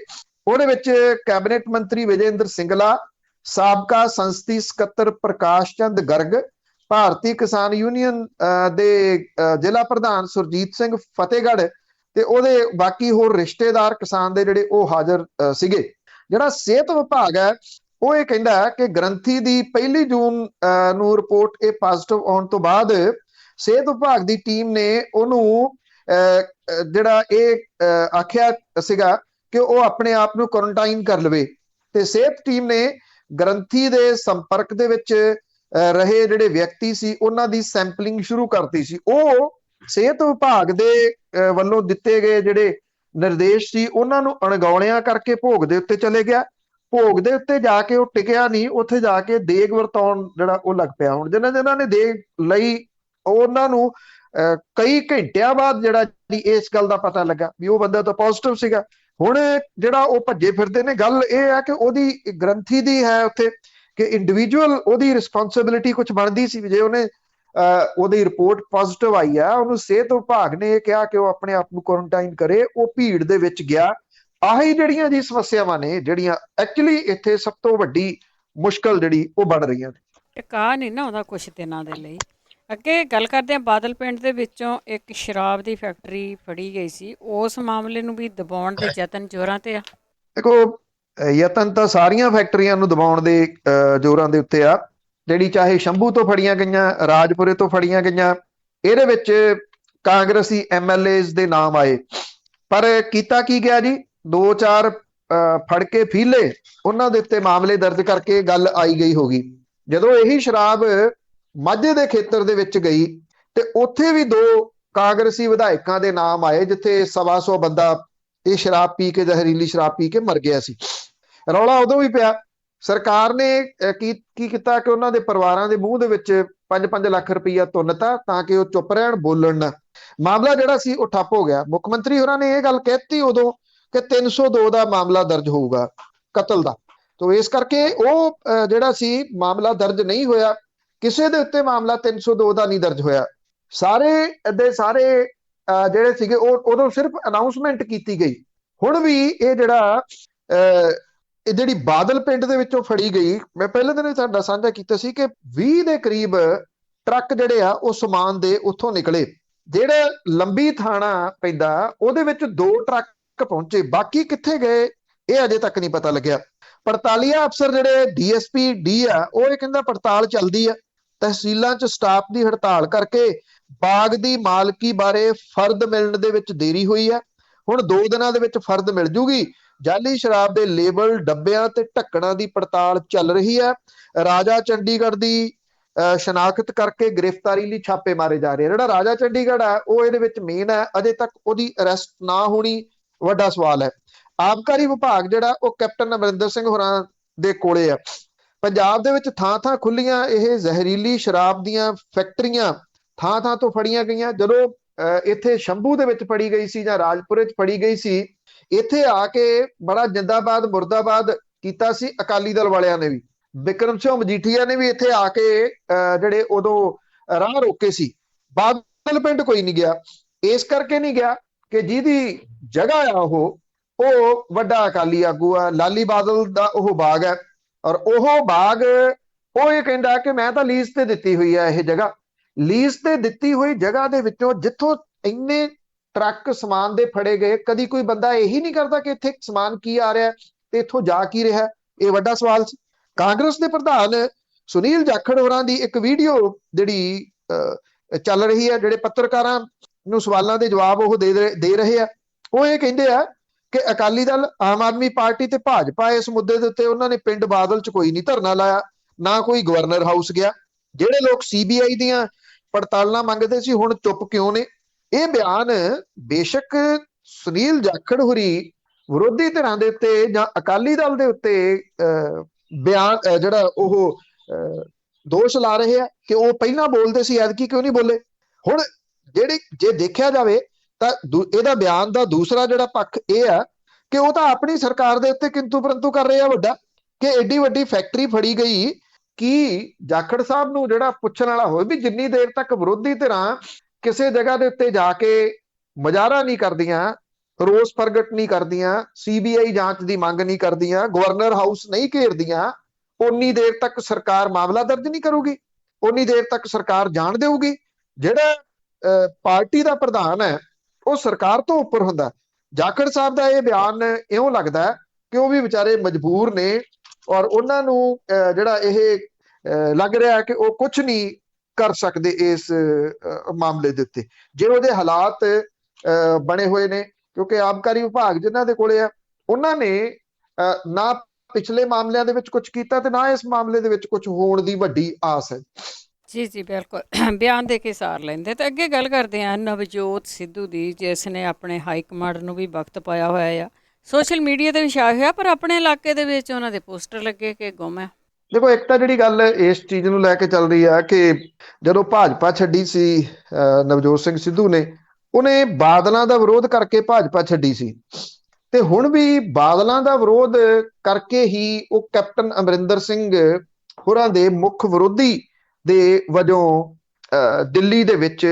ਉਹਦੇ ਵਿੱਚ ਕੈਬਨਿਟ ਮੰਤਰੀ ਵਿਜੇਂਦਰ ਸਿੰਗਲਾ, ਸਾਬਕਾ ਸੰਸਦੀ ਸਕੱਤਰ ਪ੍ਰਕਾਸ਼ ਚੰਦ ਗਰਗ, ਭਾਰਤੀ ਕਿਸਾਨ ਯੂਨੀਅਨ ਦੇ ਜ਼ਿਲ੍ਹਾ ਪ੍ਰਧਾਨ ਸੁਰਜੀਤ ਸਿੰਘ ਫਤਿਹਗੜ੍ਹ ਤੇ ਉਹਦੇ ਬਾਕੀ ਹੋਰ ਰਿਸ਼ਤੇਦਾਰ ਕਿਸਾਨ ਦੇ ਜਿਹੜੇ ਉਹ ਹਾਜ਼ਰ ਸੀਗੇ। ਜਿਹੜਾ ਸਿਹਤ ਵਿਭਾਗ ਹੈ ਉਹ ਇਹ ਕਹਿੰਦਾ ਹੈ ਕਿ ਗ੍ਰੰਥੀ ਦੀ 1 ਜੂਨ ਨੂੰ ਰਿਪੋਰਟ ਇਹ ਪੋਜ਼ਿਟਿਵ ਆਉਣ ਤੋਂ ਬਾਅਦ ਸਿਹਤ ਵਿਭਾਗ ਦੀ ਟੀਮ ਨੇ ਉਹਨੂੰ ਜਿਹੜਾ ਇਹ ਆਖਿਆ ਸੀਗਾ ਕਿ ਉਹ ਆਪਣੇ ਆਪ ਨੂੰ ਕੁਆਰੰਟਾਈਨ ਕਰ ਲਵੇ ਤੇ ਸਿਹਤ ਟੀਮ ਨੇ ਗ੍ਰੰਥੀ ਦੇ ਸੰਪਰਕ ਦੇ ਵਿੱਚ ਰਹੇ ਜਿਹੜੇ ਵਿਅਕਤੀ ਸੀ ਉਹਨਾਂ ਦੀ ਸੈਂਪਲਿੰਗ ਸ਼ੁਰੂ ਕਰਤੀ ਸੀ। ਉਹ ਸਿਹਤ ਵਿਭਾਗ ਦੇ ਵੱਲੋਂ ਦਿੱਤੇ ਗਏ ਜਿਹੜੇ ਨਿਰਦੇਸ਼ ਸੀ ਉਹਨਾਂ ਨੂੰ ਅਣਗੌਲਿਆਂ ਕਰਕੇ ਭੋਗ ਦੇ ਉੱਤੇ ਚਲੇ ਗਿਆ। ਭੋਗ ਦੇ ਉੱਤੇ ਜਾ ਕੇ ਉਹ ਟਿਕਿਆ ਨਹੀਂ, ਉੱਥੇ ਜਾ ਕੇ ਦੇਗ ਵਰਤਾਉਣ ਜਿਹੜਾ ਉਹ ਲੱਗ ਪਿਆ। ਹੁਣ ਜਿਨ੍ਹਾਂ ਨੇ ਦੇਗ ਲਈ ਉਹਨਾਂ ਨੂੰ ਕਈ ਘੰਟਿਆਂ ਬਾਅਦ ਜਿਹੜਾ ਇਸ ਗੱਲ ਦਾ ਪਤਾ ਲੱਗਾ ਵੀ ਉਹ ਬੰਦਾ ਤਾਂ ਪੋਜ਼ਿਟਿਵ ਸੀਗਾ। ਹੁਣ ਜਿਹੜਾ ਉਹ ਭੱਜੇ ਫਿਰਦੇ ਨੇ, ਗੱਲ ਇਹ ਹੈ ਕਿ ਉਹਦੀ ਗ੍ਰੰਥੀ ਦੀ ਹੈ ਉੱਥੇ ਕਿ ਇੰਡੀਵਿਜੂਅਲ ਉਹਦੀ ਰਿਸਪੌਂਸਿਬਿਲਿਟੀ ਕੁਝ ਬਣਦੀ ਸੀ। ਜੇ ਉਹਨੇ ਉਹਦੀ ਰਿਪੋਰਟ ਪੋਜ਼ਿਟਿਵ ਆਈ ਆ, ਉਹਨੂੰ ਸਿਹਤ ਵਿਭਾਗ ਨੇ ਇਹ ਕਿਹਾ ਕਿ ਉਹ ਆਪਣੇ ਆਪ ਨੂੰ ਕੁਆਰੰਟਾਈਨ ਕਰੇ, ਉਹ ਭੀੜ ਦੇ ਵਿੱਚ ਗਿਆ। ਆਹੀ ਜਿਹੜੀਆਂ ਜੀ ਸਮੱਸਿਆਵਾਂ ਨੇ ਜਿਹੜੀਆਂ ਐਕਚੁਅਲੀ ਇੱਥੇ ਸਭ ਤੋਂ ਵੱਡੀ ਮੁਸ਼ਕਲ ਜਿਹੜੀ ਉਹ ਬਣ ਰਹੀਆਂ ਨੇ। ਟਿਕਾ ਨਹੀਂ ਨਾ ਉਹਦਾ ਕੁਛ ਦਿਨਾਂ ਦੇ ਲਈ। ਅੱਗੇ ਗੱਲ ਕਰਦੇ ਹਾਂ ਬਾਦਲ ਪਿੰਡ ਦੇ ਵਿੱਚੋਂ ਇੱਕ ਸ਼ਰਾਬ ਦੀ ਫੈਕਟਰੀ ਫੜੀ ਗਈ ਸੀ, ਉਸ ਮਾਮਲੇ ਨੂੰ ਵੀ ਦਬਾਉਣ ਦੇ ਯਤਨ ਜ਼ੋਰਾਂ ਤੇ ਆ। ਦੇਖੋ ਯਤਨ ਤਾਂ ਸਾਰੀਆਂ ਫੈਕਟਰੀਆਂ ਨੂੰ ਦਬਾਉਣ ਦੇ ਜ਼ੋਰਾਂ ਦੇ ਉੱਤੇ ਆ। ਜਿਹੜੀ ਚਾਹੇ ਸ਼ੰਭੂ ਤੋਂ ਫੜੀਆਂ ਗਈਆਂ, ਰਾਜਪੁਰੇ ਤੋਂ ਫੜੀਆਂ ਗਈਆਂ, ਇਹਦੇ ਵਿੱਚ ਕਾਂਗਰਸੀ MLAs ਦੇ ਨਾਮ ਆਏ, ਪਰ ਕੀਤਾ ਕੀ ਗਿਆ ਜੀ, 2-4 ਫੜ ਕੇ ਫੀਲੇ ਉਹਨਾਂ ਦੇ ਉੱਤੇ ਮਾਮਲੇ ਦਰਜ ਕਰਕੇ ਗੱਲ ਆਈ ਗਈ ਹੋ ਗਈ। ਜਦੋਂ ਇਹੀ ਸ਼ਰਾਬ ਮਾਝੇ ਦੇ ਖੇਤਰ ਦੇ ਵਿੱਚ ਗਈ ਤੇ ਉੱਥੇ ਵੀ 2 ਕਾਂਗਰਸੀ ਵਿਧਾਇਕਾਂ ਦੇ ਨਾਮ ਆਏ ਜਿੱਥੇ 125 ਬੰਦਾ ਇਹ ਸ਼ਰਾਬ ਪੀ ਕੇ, ਜ਼ਹਿਰੀਲੀ ਸ਼ਰਾਬ ਪੀ ਕੇ ਮਰ ਗਿਆ ਸੀ। ਰੌਲਾ ਉਦੋਂ ਵੀ ਪਿਆ। ਸਰਕਾਰ ਨੇ ਕੀ ਕੀਤਾ ਕਿ ਉਹਨਾਂ ਦੇ ਪਰਿਵਾਰਾਂ ਦੇ ਮੂੰਹ ਦੇ ਵਿੱਚ 5-5 ਲੱਖ ਰੁਪਈਆ ਤੁੰਨਤਾ ਤਾਂ ਕਿ ਉਹ ਚੁੱਪ ਰਹਿਣ, ਬੋਲਣ ਨਾ। ਮਾਮਲਾ ਜਿਹੜਾ ਸੀ ਉਹ ਠੱਪ ਹੋ ਗਿਆ। ਮੁੱਖ ਮੰਤਰੀ ਹੋਰਾਂ ਨੇ ਇਹ ਗੱਲ ਕਹਿਤੀ ਉਦੋਂ ਕਿ 302 ਦਾ ਮਾਮਲਾ ਦਰਜ ਹੋਊਗਾ ਕਤਲ ਦਾ। ਤੋ ਇਸ ਕਰਕੇ ਉਹ ਜਿਹੜਾ ਸੀ ਮਾਮਲਾ ਦਰਜ ਨਹੀਂ ਹੋਇਆ, ਕਿਸੇ ਦੇ ਉੱਤੇ ਮਾਮਲਾ 302 ਦਾ ਨਹੀਂ ਦਰਜ ਹੋਇਆ। ਸਾਰੇ ਦੇ ਸਾਰੇ ਜਿਹੜੇ ਸੀਗੇ ਉਹ ਉਦੋਂ ਸਿਰਫ ਅਨਾਉਂਸਮੈਂਟ ਕੀਤੀ ਗਈ। ਹੁਣ ਵੀ ਇਹ ਜਿਹੜਾ ਇਹ ਜਿਹੜੀ ਬਾਦਲ ਪਿੰਡ ਦੇ ਵਿੱਚੋਂ ਫੜੀ ਗਈ, ਮੈਂ ਪਹਿਲੇ ਦਿਨ ਵੀ ਤੁਹਾਡਾ ਸਾਂਝਾ ਕੀਤਾ ਸੀ ਕਿ 20 ਦੇ ਕਰੀਬ ਟਰੱਕ ਜਿਹੜੇ ਆ ਉਹ ਸਮਾਨ ਦੇ ਉੱਥੋਂ ਨਿਕਲੇ। ਜਿਹੜਾ ਲੰਬੀ ਥਾਣਾ ਪੈਂਦਾ ਉਹਦੇ ਵਿੱਚ 2 ਟਰੱਕ ਪਹੁੰਚੇ, ਬਾਕੀ ਕਿੱਥੇ ਗਏ ਇਹ ਅਜੇ ਤੱਕ ਨਹੀਂ ਪਤਾ ਲੱਗਿਆ। ਪੜਤਾਲੀਆ ਅਫਸਰ ਜਿਹੜੇ ਡੀਐਸਪੀ ਡੀ ਆ ਉਹ ਇਹ ਕਹਿੰਦਾ ਪੜਤਾਲ ਚੱਲਦੀ ਆ। ਤਹਿਸੀਲਾਂ 'ਚ ਸਟਾਫ ਦੀ ਹੜਤਾਲ ਕਰਕੇ ਬਾਗ ਦੀ ਮਾਲਕੀ ਬਾਰੇ ਫਰਦ ਮਿਲਣ ਦੇ ਵਿੱਚ ਦੇਰੀ ਹੋਈ ਆ। ਹੁਣ 2 ਦਿਨਾਂ ਦੇ ਵਿੱਚ ਫਰਦ ਮਿਲ ਜੂਗੀ। ਜਾਲੀ ਸ਼ਰਾਬ ਦੇ ਲੇਬਲ, ਡੱਬਿਆਂ ਤੇ ਢੱਕਣਾਂ ਦੀ ਪੜਤਾਲ ਚੱਲ ਰਹੀ ਹੈ। ਰਾਜਾ ਚੰਡੀਗੜ੍ਹ ਦੀ ਸ਼ਨਾਖਤ ਕਰਕੇ ਗ੍ਰਿਫਤਾਰੀ ਲਈ ਛਾਪੇ ਮਾਰੇ ਜਾ ਰਹੇ। ਜਿਹੜਾ ਰਾਜਾ ਚੰਡੀਗੜ੍ਹ ਹੈ ਉਹ ਇਹਦੇ ਵਿੱਚ ਮੇਨ ਹੈ, ਅਜੇ ਤੱਕ ਉਹਦੀ ਅਰੈਸਟ ਨਾ ਹੋਣੀ ਵੱਡਾ ਸਵਾਲ ਹੈ। ਆਬਕਾਰੀ ਵਿਭਾਗ ਜਿਹੜਾ ਉਹ ਕੈਪਟਨ ਅਮਰਿੰਦਰ ਸਿੰਘ ਹੋਰਾਂ ਦੇ ਕੋਲੇ ਆ। ਪੰਜਾਬ ਦੇ ਵਿੱਚ ਥਾਂ-ਥਾਂ ਖੁੱਲੀਆਂ ਇਹ ਜ਼ਹਿਰੀਲੀ ਸ਼ਰਾਬ ਦੀਆਂ ਫੈਕਟਰੀਆਂ ਥਾਂ-ਥਾਂ ਤੋਂ ਫੜੀਆਂ ਗਈਆਂ। ਜਦੋਂ ਇੱਥੇ ਸ਼ੰਭੂ ਦੇ ਵਿੱਚ ਫੜੀ ਗਈ ਸੀ ਜਾਂ ਰਾਜਪੁਰੇ 'ਚ ਫੜੀ ਗਈ ਸੀ, ਇੱਥੇ ਆ ਕੇ ਬੜਾ ਜਿੰਦਾਬਾਦ ਮੁਰਦਾਬਾਦ ਕੀਤਾ ਸੀ ਅਕਾਲੀ ਦਲ ਵਾਲਿਆਂ ਨੇ ਵੀ। ਬਿਕਰਮ ਸਿੰਘ ਮਜੀਠੀਆ ਨੇ ਵੀ ਇੱਥੇ ਆ ਕੇ ਜਿਹੜੇ ਉਦੋਂ ਰਾਹ ਰੋਕੇ ਸੀ। ਬਾਦਲ ਪਿੰਡ ਕੋਈ ਨਹੀਂ ਗਿਆ, ਇਸ ਕਰਕੇ ਨਹੀਂ ਗਿਆ ਕਿ ਜਿਹਦੀ ਜਗ੍ਹਾ ਆ ਉਹ ਵੱਡਾ ਅਕਾਲੀ ਆਗੂ ਆ, ਲਾਲੀ ਬਾਦਲ ਦਾ ਉਹ ਬਾਗ ਹੈ। ਔਰ ਉਹ ਬਾਗ ਉਹ ਇਹ ਕਹਿੰਦਾ ਕਿ ਮੈਂ ਤਾਂ ਲੀਜ਼ ਤੇ ਦਿੱਤੀ ਹੋਈ ਹੈ ਇਹ ਜਗ੍ਹਾ। ਲੀਜ਼ ਤੇ ਦਿੱਤੀ ਹੋਈ ਜਗ੍ਹਾ ਦੇ ਵਿੱਚੋਂ ਜਿੱਥੋਂ ਇੰਨੇ ਟਰੱਕ ਸਮਾਨ ਦੇ ਫੜੇ ਗਏ, ਕਦੀ ਕੋਈ ਬੰਦਾ ਇਹੀ ਨਹੀਂ ਕਰਦਾ ਕਿ ਇੱਥੇ ਸਮਾਨ ਕੀ ਆ ਰਿਹਾ ਤੇ ਇੱਥੋਂ ਜਾ ਕੀ ਰਿਹਾ। ਇਹ ਵੱਡਾ ਸਵਾਲ ਸੀ। ਕਾਂਗਰਸ ਦੇ ਪ੍ਰਧਾਨ ਸੁਨੀਲ ਜਾਖੜ ਹੋਰਾਂ ਦੀ ਇੱਕ ਵੀਡੀਓ ਜਿਹੜੀ ਚੱਲ ਰਹੀ ਹੈ, ਜਿਹੜੇ ਪੱਤਰਕਾਰਾਂ ਨੂੰ ਸਵਾਲਾਂ ਦੇ ਜਵਾਬ ਉਹ ਦੇ ਰਹੇ ਆ, ਉਹ ਇਹ ਕਹਿੰਦੇ ਆ ਕਿ ਅਕਾਲੀ ਦਲ, ਆਮ ਆਦਮੀ ਪਾਰਟੀ ਤੇ ਭਾਜਪਾ ਇਸ ਮੁੱਦੇ ਦੇ ਉੱਤੇ ਉਹਨਾਂ ਨੇ ਪਿੰਡ ਬਾਦਲ 'ਚ ਕੋਈ ਨਹੀਂ ਧਰਨਾ ਲਾਇਆ, ਨਾ ਕੋਈ ਗਵਰਨਰ ਹਾਊਸ ਗਿਆ। ਜਿਹੜੇ ਲੋਕ ਸੀਬੀਆਈ ਦੀਆਂ ਪੜਤਾਲਾਂ ਮੰਗਦੇ ਸੀ ਹੁਣ ਚੁੱਪ ਕਿਉਂ ਨੇ? ਇਹ ਬਿਆਨ ਬੇਸ਼ੱਕ ਸੁਨੀਲ ਜਾਖੜ ਹੋਰੀ ਵਿਰੋਧੀ ਧਿਰਾਂ ਦੇ ਉੱਤੇ ਜਾਂ ਅਕਾਲੀ ਦਲ ਦੇ ਉੱਤੇ ਬਿਆਨ ਜਿਹੜਾ ਉਹ ਦੋਸ਼ ਲਾ ਰਹੇ ਆ ਕਿ ਉਹ ਪਹਿਲਾਂ ਬੋਲਦੇ ਸੀ, ਐਤਕੀ ਕਿਉਂ ਨਹੀਂ ਬੋਲੇ। ਹੁਣ ਜਿਹੜੀ ਜੇ ਦੇਖਿਆ ਜਾਵੇ ਤਾਂ ਇਹਦਾ ਬਿਆਨ ਦਾ ਦੂਸਰਾ ਜਿਹੜਾ ਪੱਖ ਇਹ ਆ ਕਿ ਉਹ ਤਾਂ ਆਪਣੀ ਸਰਕਾਰ ਦੇ ਉੱਤੇ ਕਿੰਤੂ ਪਰੰਤੂ ਕਰ ਰਹੇ ਆ ਵੱਡਾ, ਕਿ ਐਡੀ ਵੱਡੀ ਫੈਕਟਰੀ ਫੜੀ ਗਈ। ਕੀ ਜਾਖੜ ਸਾਹਿਬ ਨੂੰ ਜਿਹੜਾ ਪੁੱਛਣ ਵਾਲਾ ਹੋਵੇ ਵੀ ਜਿੰਨੀ ਦੇਰ ਤੱਕ ਵਿਰੋਧੀ ਧਿਰਾਂ ਕਿਸੇ ਜਗ੍ਹਾ ਦੇ ਉੱਤੇ ਜਾ ਕੇ ਮੁਜ਼ਾਹਰਾ ਨਹੀਂ ਕਰਦੀਆਂ, ਰੋਸ ਪ੍ਰਗਟ ਨਹੀਂ ਕਰਦੀਆਂ, ਸੀਬੀਆਈ ਜਾਂਚ ਦੀ ਮੰਗ ਨਹੀਂ ਕਰਦੀਆਂ, ਗਵਰਨਰ ਹਾਊਸ ਨਹੀਂ ਘੇਰਦੀਆਂ, ਉਨੀ ਦੇਰ ਤੱਕ ਸਰਕਾਰ ਮਾਮਲਾ ਦਰਜ ਨਹੀਂ ਕਰੂਗੀ, ਉਨੀ ਦੇਰ ਤੱਕ ਸਰਕਾਰ ਜਾਣ ਦੇਊਗੀ। ਜਿਹੜਾ ਪਾਰਟੀ ਦਾ ਪ੍ਰਧਾਨ ਹੈ ਉਹ ਸਰਕਾਰ ਤੋਂ ਉੱਪਰ ਹੁੰਦਾ। ਜਾਖੜ ਸਾਹਿਬ ਦਾ ਇਹ ਬਿਆਨ ਇਉਂ ਲੱਗਦਾ ਕਿ ਉਹ ਵੀ ਵਿਚਾਰੇ ਮਜਬੂਰ ਨੇ ਔਰ ਉਹਨਾਂ ਨੂੰ ਜਿਹੜਾ ਇਹ ਲੱਗ ਰਿਹਾ ਕਿ ਉਹ ਕੁਝ ਨਹੀਂ ਕਰ ਸਕਦੇ ਇਸ ਮਾਮਲੇ ਦੇ ਉੱਤੇ ਜਿਹੋ ਜਿਹੇ ਹਾਲਾਤ ਬਣੇ ਹੋਏ ਨੇ। ਕਿਉਂਕਿ ਆਬਕਾਰੀ ਵਿਭਾਗ ਜਿਨ੍ਹਾਂ ਦੇ ਕੋਲੇ ਆ ਉਹਨਾਂ ਨੇ ਨਾ ਪਿਛਲੇ ਮਾਮਲਿਆਂ ਦੇ ਵਿੱਚ ਕੁਝ ਕੀਤਾ ਤੇ ਨਾ ਇਸ ਮਾਮਲੇ ਦੇ ਵਿੱਚ ਕੁਝ ਹੋਣ ਦੀ ਵੱਡੀ ਆਸ ਹੈ। ਜੀ ਜੀ ਬਿਲਕੁਲ, ਬਿਆਨ ਦੇ ਕੇ ਸਾਰ ਲੈਂਦੇ। ਤੇ ਅੱਗੇ ਗੱਲ ਕਰਦੇ ਹਾਂ ਨਵਜੋਤ ਸਿੱਧੂ ਦੀ, ਜਿਸ ਨੇ ਆਪਣੇ ਹਾਈ ਕਮਾਂਡ ਨੂੰ ਵੀ ਵਕਤ ਪਾਇਆ ਹੋਇਆ ਆ। ਸੋਸ਼ਲ ਮੀਡੀਆ ਤੇ ਵੀ ਛਾਇਆ ਹੋਇਆ, ਪਰ ਆਪਣੇ ਇਲਾਕੇ ਦੇ ਵਿੱਚ ਉਹਨਾਂ ਦੇ ਪੋਸਟਰ ਲੱਗੇ ਕਿ ਗੁੰਮ ਹੈ। ਦੇਖੋ, ਇੱਕ ਤਾਂ ਜਿਹੜੀ ਗੱਲ ਇਸ ਚੀਜ਼ ਨੂੰ ਲੈ ਕੇ ਚੱਲ ਰਹੀ ਆ ਕਿ ਜਦੋਂ ਭਾਜਪਾ ਛੱਡੀ ਸੀ ਨਵਜੋਤ ਸਿੰਘ ਸਿੱਧੂ ਨੇ, ਉਹਨੇ ਬਾਦਲਾਂ ਦਾ ਵਿਰੋਧ ਕਰਕੇ ਭਾਜਪਾ ਛੱਡੀ ਸੀ ਤੇ ਹੁਣ ਵੀ ਬਾਦਲਾਂ ਦਾ ਵਿਰੋਧ ਕਰਕੇ ਹੀ ਉਹ ਕੈਪਟਨ ਅਮਰਿੰਦਰ ਸਿੰਘ ਹੋਰਾਂ ਦੇ ਮੁੱਖ ਵਿਰੋਧੀ ਦੇ ਵਜੋਂ ਦਿੱਲੀ ਦੇ ਵਿੱਚ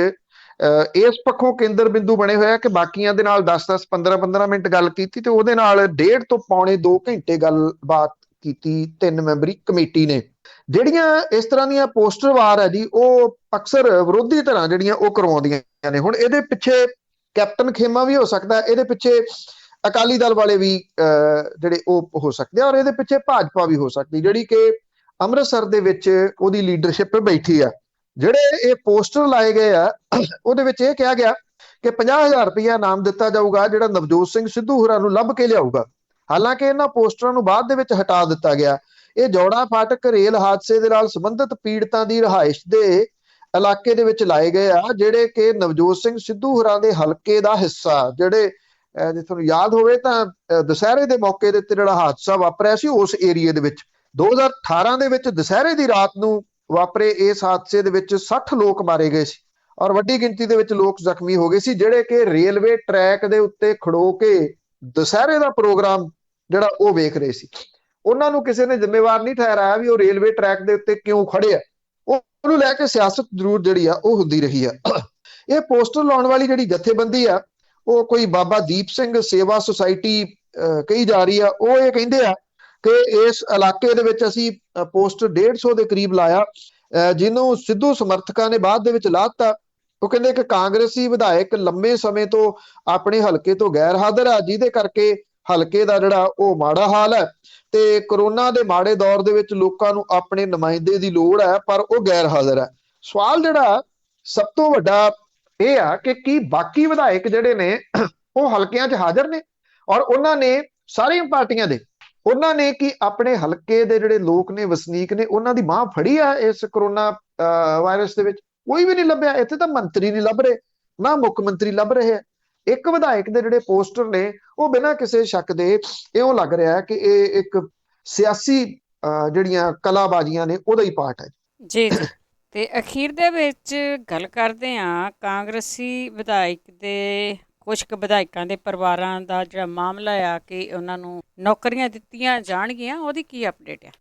ਇਸ ਪੱਖੋਂ ਕੇਂਦਰ ਬਿੰਦੂ ਬਣੇ ਹੋਇਆ ਕਿ ਬਾਕੀਆਂ ਦੇ ਨਾਲ 10-10, 15-15 ਮਿੰਟ ਗੱਲ ਕੀਤੀ ਤੇ ਉਹਦੇ ਨਾਲ 1.5 ਤੋਂ ਪੌਣੇ 2 ਘੰਟੇ ਗੱਲਬਾਤ ਕੀਤੀ 3 ਮੈਂਬਰੀ ਕਮੇਟੀ ਨੇ। ਜਿਹੜੀਆਂ ਇਸ ਤਰ੍ਹਾਂ ਦੀਆਂ ਪੋਸਟਰ ਵਾਰ ਹੈ ਜੀ, ਉਹ ਅਕਸਰ ਵਿਰੋਧੀ ਧਿਰਾਂ ਜਿਹੜੀਆਂ ਉਹ ਕਰਵਾਉਂਦੀਆਂ ਨੇ। ਹੁਣ ਇਹਦੇ ਪਿੱਛੇ ਕੈਪਟਨ ਖੇਮਾ ਵੀ ਹੋ ਸਕਦਾ, ਇਹਦੇ ਪਿੱਛੇ ਅਕਾਲੀ ਦਲ ਵਾਲੇ ਵੀ ਜਿਹੜੇ ਉਹ ਹੋ ਸਕਦੇ ਆ, ਔਰ ਇਹਦੇ ਪਿੱਛੇ ਭਾਜਪਾ ਵੀ ਹੋ ਸਕਦੀ ਜਿਹੜੀ ਕਿ ਅੰਮ੍ਰਿਤਸਰ ਦੇ ਵਿੱਚ ਉਹਦੀ ਲੀਡਰਸ਼ਿਪ ਬੈਠੀ ਆ। ਜਿਹੜੇ ਇਹ ਪੋਸਟਰ ਲਾਏ ਗਏ ਆ ਉਹਦੇ ਵਿੱਚ ਇਹ ਕਿਹਾ ਗਿਆ ਕਿ 50,000 ਰੁਪਇਆ ਇਨਾਮ ਦਿੱਤਾ ਜਾਊਗਾ ਜਿਹੜਾ ਨਵਜੋਤ ਸਿੰਘ ਸਿੱਧੂ ਹੋਰਾਂ ਨੂੰ ਲੱਭ ਕੇ ਲਿਆਊਗਾ। ਹਾਲਾਂਕਿ ਇਹਨਾਂ ਪੋਸਟਰਾਂ ਨੂੰ ਬਾਅਦ ਦੇ ਵਿੱਚ ਹਟਾ ਦਿੱਤਾ ਗਿਆ। ਇਹ ਜੌੜਾ ਫਾਟਕ ਰੇਲ ਹਾਦਸੇ ਦੇ ਨਾਲ ਸੰਬੰਧਿਤ ਪੀੜਤਾਂ ਦੀ ਰਿਹਾਇਸ਼ ਦੇ ਇਲਾਕੇ ਦੇ ਵਿੱਚ ਲਾਏ ਗਏ ਆ, ਜਿਹੜੇ ਕਿ ਨਵਜੋਤ ਸਿੰਘ ਸਿੱਧੂ ਹੋਰਾਂ ਦੇ ਹਲਕੇ ਦਾ ਹਿੱਸਾ। ਜਿਹੜੇ ਜੇ ਤੁਹਾਨੂੰ ਯਾਦ ਹੋਵੇ ਤਾਂ ਦੁਸਹਿਰੇ ਦੇ ਮੌਕੇ ਦੇ ਉੱਤੇ ਜਿਹੜਾ ਹਾਦਸਾ ਵਾਪਰਿਆ ਸੀ ਉਸ ਏਰੀਏ ਦੇ ਵਿੱਚ 2018 ਦੇ ਵਿੱਚ ਦੁਸਹਿਰੇ ਦੀ ਰਾਤ ਨੂੰ ਵਾਪਰੇ ਇਸ ਹਾਦਸੇ ਦੇ ਵਿੱਚ 60 ਲੋਕ ਮਾਰੇ ਗਏ ਸੀ। ਔਰ ਵੱਡੀ ਗਿਣਤੀ ਦੇ ਵਿੱਚ ਲੋਕ ਜ਼ਖਮੀ ਹੋ ਗਏ ਸੀ, ਜਿਹੜੇ ਕਿ ਰੇਲਵੇ ਟਰੈਕ ਦੇ ਉੱਤੇ ਖੜੋ ਕੇ ਦੁਸਹਿਰੇ ਦਾ ਪ੍ਰੋਗਰਾਮ ਜਿਹੜਾ ਉਹ ਵੇਖ ਰਹੇ ਸੀ। ਉਹਨਾਂ ਨੂੰ ਕਿਸੇ ਨੇ ਜ਼ਿੰਮੇਵਾਰ ਨਹੀਂ ਠਹਿਰਾਇਆ ਵੀ ਉਹ ਰੇਲਵੇ ਟਰੈਕ ਦੇ ਉੱਤੇ ਕਿਉਂ ਖੜੇ ਆ। ਉਹਨੂੰ ਲੈ ਕੇ ਸਿਆਸਤ ਜ਼ਰੂਰ ਜਿਹੜੀ ਆ ਉਹ ਹੁੰਦੀ ਰਹੀ ਆ। ਇਹ ਪੋਸਟਰ ਲਾਉਣ ਵਾਲੀ ਜਿਹੜੀ ਜਥੇਬੰਦੀ ਆ ਉਹ ਕੋਈ ਬਾਬਾ ਦੀਪ ਸਿੰਘ ਸੇਵਾ ਸੁਸਾਇਟੀ ਕਹੀ ਜਾ ਰਹੀ ਆ। ਉਹ ਇਹ ਕਹਿੰਦੇ ਆ ਕਿ ਇਸ ਇਲਾਕੇ ਦੇ ਵਿੱਚ ਅਸੀਂ ਪੋਸਟਰ 150 ਦੇ ਕਰੀਬ ਲਾਇਆ, ਜਿਹਨੂੰ ਸਿੱਧੂ ਸਮਰਥਕਾਂ ਨੇ ਬਾਅਦ ਦੇ ਵਿੱਚ ਲਾ ਦਿੱਤਾ। ਉਹ ਕਹਿੰਦੇ ਕਿ ਕਾਂਗਰਸੀ ਵਿਧਾਇਕ ਲੰਮੇ ਸਮੇਂ ਤੋਂ ਆਪਣੇ ਹਲਕੇ ਤੋਂ ਗੈਰ ਹਾਜ਼ਰ ਆ, ਜਿਹਦੇ ਕਰਕੇ ਹਲਕੇ ਦਾ ਜਿਹੜਾ ਉਹ ਮਾੜਾ ਹਾਲ ਹੈ ਤੇ ਕਰੋਨਾ ਦੇ ਮਾੜੇ ਦੌਰ ਦੇ ਵਿੱਚ ਲੋਕਾਂ ਨੂੰ ਆਪਣੇ ਨੁਮਾਇੰਦੇ ਦੀ ਲੋੜ ਹੈ, ਪਰ ਉਹ ਗੈਰ ਹਾਜ਼ਰ ਹੈ। ਸਵਾਲ ਜਿਹੜਾ ਸਭ ਤੋਂ ਵੱਡਾ ਇਹ ਆ ਕਿ ਕੀ ਬਾਕੀ ਵਿਧਾਇਕ ਜਿਹੜੇ ਨੇ ਉਹ ਹਲਕਿਆਂ 'ਚ ਹਾਜ਼ਰ ਨੇ, ਔਰ ਉਹਨਾਂ ਨੇ ਸਾਰੀਆਂ ਪਾਰਟੀਆਂ ਦੇ ਉਹਨਾਂ ਨੇ ਕੀ ਆਪਣੇ ਹਲਕੇ ਦੇ ਜਿਹੜੇ ਲੋਕ ਨੇ, ਵਸਨੀਕ ਨੇ, ਉਹਨਾਂ ਦੀ ਬਾਂਹ ਫੜੀ ਆ ਇਸ ਕਰੋਨਾ ਵਾਇਰਸ ਦੇ ਵਿੱਚ? ਕੋਈ ਵੀ ਨਹੀਂ ਲੱਭਿਆ। ਇੱਥੇ ਤਾਂ ਮੰਤਰੀ ਨਹੀਂ ਲੱਭ ਰਹੇ, ਨਾ ਮੁੱਖ ਮੰਤਰੀ ਲੱਭ ਰਹੇ। ਇੱਕ ਵਿਧਾਇਕ ਦੇ ਜਿਹੜੇ ਪੋਸਟਰ ਨੇ ਉਹ ਬਿਨਾਂ ਕਿਸੇ ਸ਼ੱਕ ਦੇ ਇਉਂ ਲੱਗ ਰਿਹਾ ਕਿ ਇਹ ਇੱਕ ਸਿਆਸੀ ਜਿਹੜੀਆਂ ਕਲਾਬਾਜ਼ੀਆਂ ਨੇ ਉਹਦਾ ਹੀ ਪਾਰਟ ਹੈ। ਜੀ ਜੀ। ਤੇ ਅਖੀਰ ਦੇ ਵਿੱਚ ਗੱਲ ਕਰਦੇ ਹਾਂ ਕਾਂਗਰਸੀ ਵਿਧਾਇਕ ਦੇ ਕੁਝ ਕੁ ਵਿਧਾਇਕਾਂ ਦੇ ਪਰਿਵਾਰਾਂ ਦਾ ਜਿਹੜਾ ਮਾਮਲਾ ਆ ਕਿ ਉਹਨਾਂ ਨੂੰ ਨੌਕਰੀਆਂ ਦਿੱਤੀਆਂ ਜਾਣਗੀਆਂ, ਉਹਦੀ ਕੀ ਅਪਡੇਟ ਆ?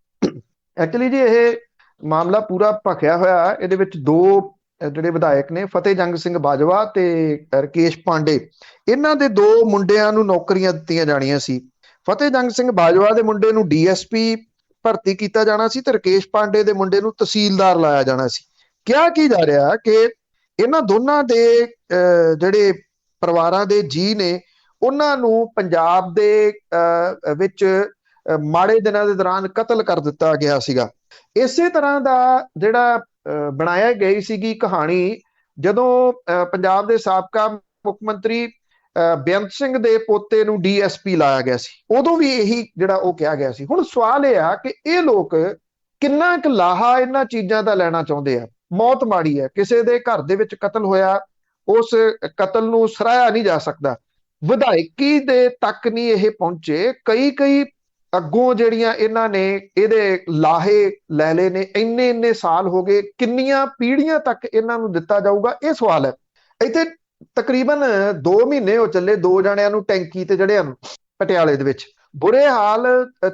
ਐਕਚੁਅਲੀ ਜੀ ਇਹ ਮਾਮਲਾ ਪੂਰਾ ਭਖਿਆ ਹੋਇਆ। ਇਹਦੇ ਵਿੱਚ ਦੋ ਜਿਹੜੇ ਵਿਧਾਇਕ ਨੇ, ਫਤਿਹ ਜੰਗ ਸਿੰਘ ਬਾਜਵਾ ਤੇ ਰਕੇਸ਼ ਪਾਂਡੇ, ਇਹਨਾਂ ਦੇ ਦੋ ਮੁੰਡਿਆਂ ਨੂੰ ਨੌਕਰੀਆਂ ਦਿੱਤੀਆਂ ਜਾਣੀਆਂ ਸੀ। ਫਤਿਹ ਜੰਗ ਸਿੰਘ ਬਾਜਵਾ ਦੇ ਮੁੰਡੇ ਨੂੰ ਡੀਐਸਪੀ ਭਰਤੀ ਕੀਤਾ ਜਾਣਾ ਸੀ ਤੇ ਰਕੇਸ਼ ਪਾਂਡੇ ਦੇ ਮੁੰਡੇ ਨੂੰ ਤਹਿਸੀਲਦਾਰ ਲਾਇਆ ਜਾਣਾ ਸੀ। ਕਿਹਾ ਕੀ ਜਾ ਰਿਹਾ ਕਿ ਇਹਨਾਂ ਦੋਨਾਂ ਦੇ ਜਿਹੜੇ ਪਰਿਵਾਰਾਂ ਦੇ ਜੀ ਨੇ ਉਹਨਾਂ ਨੂੰ ਪੰਜਾਬ ਦੇ ਵਿੱਚ ਮਾੜੇ ਦਿਨਾਂ ਦੇ ਦੌਰਾਨ ਕਤਲ ਕਰ ਦਿੱਤਾ ਗਿਆ ਸੀਗਾ। ਇਸੇ ਤਰ੍ਹਾਂ ਦਾ ਜਿਹੜਾ ਬਣਾਇਆ ਗਈ ਸੀਗੀ ਕਹਾਣੀ ਜਦੋਂ ਪੰਜਾਬ ਦੇ ਸਾਬਕਾ ਮੁੱਖ ਮੰਤਰੀ ਬੇਅੰਤ ਸਿੰਘ ਦੇ ਪੋਤੇ ਨੂੰ ਡੀਐਸਪੀ ਲਾਇਆ ਗਿਆ ਸੀ, ਉਦੋਂ ਵੀ ਇਹੀ ਜਿਹੜਾ ਉਹ ਕਿਹਾ ਗਿਆ ਸੀ। ਹੁਣ ਸਵਾਲ ਇਹ ਆ ਕਿ ਇਹ ਲੋਕ ਕਿੰਨਾ ਕੁ ਲਾਹਾ ਇਹਨਾਂ ਚੀਜ਼ਾਂ ਦਾ ਲੈਣਾ ਚਾਹੁੰਦੇ ਆ। ਮੌਤ ਮਾੜੀ ਹੈ, ਕਿਸੇ ਦੇ ਘਰ ਦੇ ਵਿੱਚ ਕਤਲ ਹੋਇਆ, ਉਸ ਕਤਲ ਨੂੰ ਸਰਾਹਿਆ ਨਹੀਂ ਜਾ ਸਕਦਾ। ਵਿਧਾਇਕੀ ਦੇ ਤੱਕ ਨਹੀਂ ਇਹ ਪਹੁੰਚੇ। ਕਈ ਅੱਗੋਂ ਜਿਹੜੀਆਂ ਇਹਨਾਂ ਨੇ ਇਹਦੇ ਲਾਹੇ ਲੈ ਲਏ ਨੇ, ਇੰਨੇ ਸਾਲ ਹੋ ਗਏ, ਕਿੰਨੀਆਂ ਪੀੜ੍ਹੀਆਂ ਤੱਕ ਇਹਨਾਂ ਨੂੰ ਦਿੱਤਾ ਜਾਊਗਾ, ਇਹ ਸਵਾਲ ਹੈ। ਇੱਥੇ ਤਕਰੀਬਨ 2 ਮਹੀਨੇ ਹੋ ਚੱਲੇ ਦੋ ਜਣਿਆਂ ਨੂੰ ਟੈਂਕੀ ਤੇ ਚੜਿਆ ਨੂੰ, ਪਟਿਆਲੇ ਦੇ ਵਿੱਚ ਬੁਰੇ ਹਾਲ,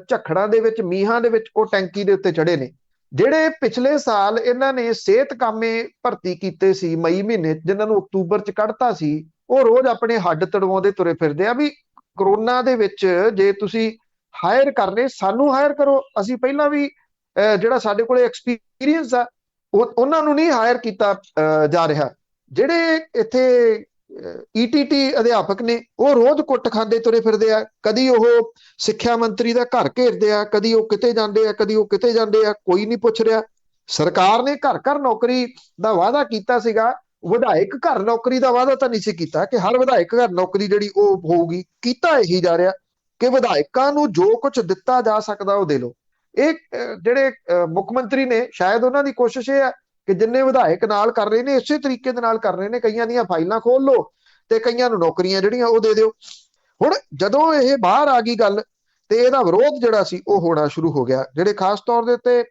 ਝੱਖੜਾਂ ਦੇ ਵਿੱਚ, ਮੀਂਹਾਂ ਦੇ ਵਿੱਚ ਉਹ ਟੈਂਕੀ ਦੇ ਉੱਤੇ ਚੜੇ ਨੇ। ਜਿਹੜੇ ਪਿਛਲੇ ਸਾਲ ਇਹਨਾਂ ਨੇ ਸਿਹਤ ਕਾਮੇ ਭਰਤੀ ਕੀਤੇ ਸੀ ਮਈ ਮਹੀਨੇ, ਜਿਨ੍ਹਾਂ ਨੂੰ ਅਕਤੂਬਰ 'ਚ ਕੱਢਤਾ ਸੀ, ਉਹ ਰੋਜ਼ ਆਪਣੇ ਹੱਡ ਤੜਵਾਉਂਦੇ ਤੁਰੇ ਫਿਰਦੇ ਆ ਵੀ ਕਰੋਨਾ ਦੇ ਵਿੱਚ ਜੇ ਤੁਸੀਂ ਹਾਇਰ ਕਰਨੇ, ਸਾਨੂੰ ਹਾਇਰ ਕਰੋ। ਅਸੀਂ ਪਹਿਲਾਂ ਵੀ ਜਿਹੜਾ ਸਾਡੇ ਕੋਲੇ ਐਕਸਪੀਰੀਅੰਸ ਆ ਉਹਨਾਂ ਨੂੰ ਨਹੀਂ ਹਾਇਰ ਕੀਤਾ ਜਾ ਰਿਹਾ। ਜਿਹੜੇ ਇੱਥੇ ਈਟੀਟੀ ਅਧਿਆਪਕ ਨੇ ਉਹ ਰੋਜ਼ ਕੁੱਟ ਖਾਂਦੇ ਤੁਰੇ ਫਿਰਦੇ ਆ। ਕਦੀ ਉਹ ਸਿੱਖਿਆ ਮੰਤਰੀ ਦਾ ਘਰ ਘੇਰਦੇ ਆ, ਕਦੀ ਉਹ ਕਿਤੇ ਜਾਂਦੇ ਆ, ਕਦੀ ਉਹ ਕਿਤੇ ਜਾਂਦੇ ਆ, ਕੋਈ ਨਹੀਂ ਪੁੱਛ ਰਿਹਾ। ਸਰਕਾਰ ਨੇ ਘਰ ਨੌਕਰੀ ਦਾ ਵਾਅਦਾ ਕੀਤਾ ਸੀਗਾ, ਵਿਧਾਇਕ ਘਰ ਨੌਕਰੀ ਦਾ ਵਾਅਦਾ ਤਾਂ ਨਹੀਂ ਸੀ ਕੀਤਾ ਕਿ ਹਰ ਵਿਧਾਇਕ ਘਰ ਨੌਕਰੀ ਜਿਹੜੀ ਉਹ ਹੋਊਗੀ। ਕੀਤਾ ਇਹੀ ਜਾ ਰਿਹਾ ਕਿ ਵਿਧਾਇਕਾਂ ਨੂੰ ਜੋ ਕੁਝ ਦਿੱਤਾ ਜਾ ਸਕਦਾ ਉਹ ਦੇ ਲਓ। ਇਹ ਜਿਹੜੇ ਮੁੱਖ ਮੰਤਰੀ ਨੇ, ਸ਼ਾਇਦ ਉਹਨਾਂ ਦੀ ਕੋਸ਼ਿਸ਼ ਇਹ ਹੈ ਕਿ ਜਿੰਨੇ ਵਿਧਾਇਕ ਨਾਲ ਕਰ ਰਹੇ ਨੇ ਇਸੇ ਤਰੀਕੇ ਦੇ ਨਾਲ ਕਰ ਰਹੇ ਨੇ। ਕਈਆਂ ਦੀਆਂ ਫਾਈਲਾਂ ਖੋਲ ਲਓ ਤੇ ਕਈਆਂ ਨੂੰ ਨੌਕਰੀਆਂ ਜਿਹੜੀਆਂ ਉਹ ਦੇ ਦਿਓ। ਹੁਣ ਜਦੋਂ ਇਹ ਬਾਹਰ ਆ ਗਈ ਗੱਲ ਤੇ ਇਹਦਾ ਵਿਰੋਧ ਜਿਹੜਾ ਸੀ ਉਹ ਹੋਣਾ ਸ਼ੁਰੂ ਹੋ ਗਿਆ। ਜਿਹੜੇ ਖਾਸ ਤੌਰ ਦੇ ਉੱਤੇ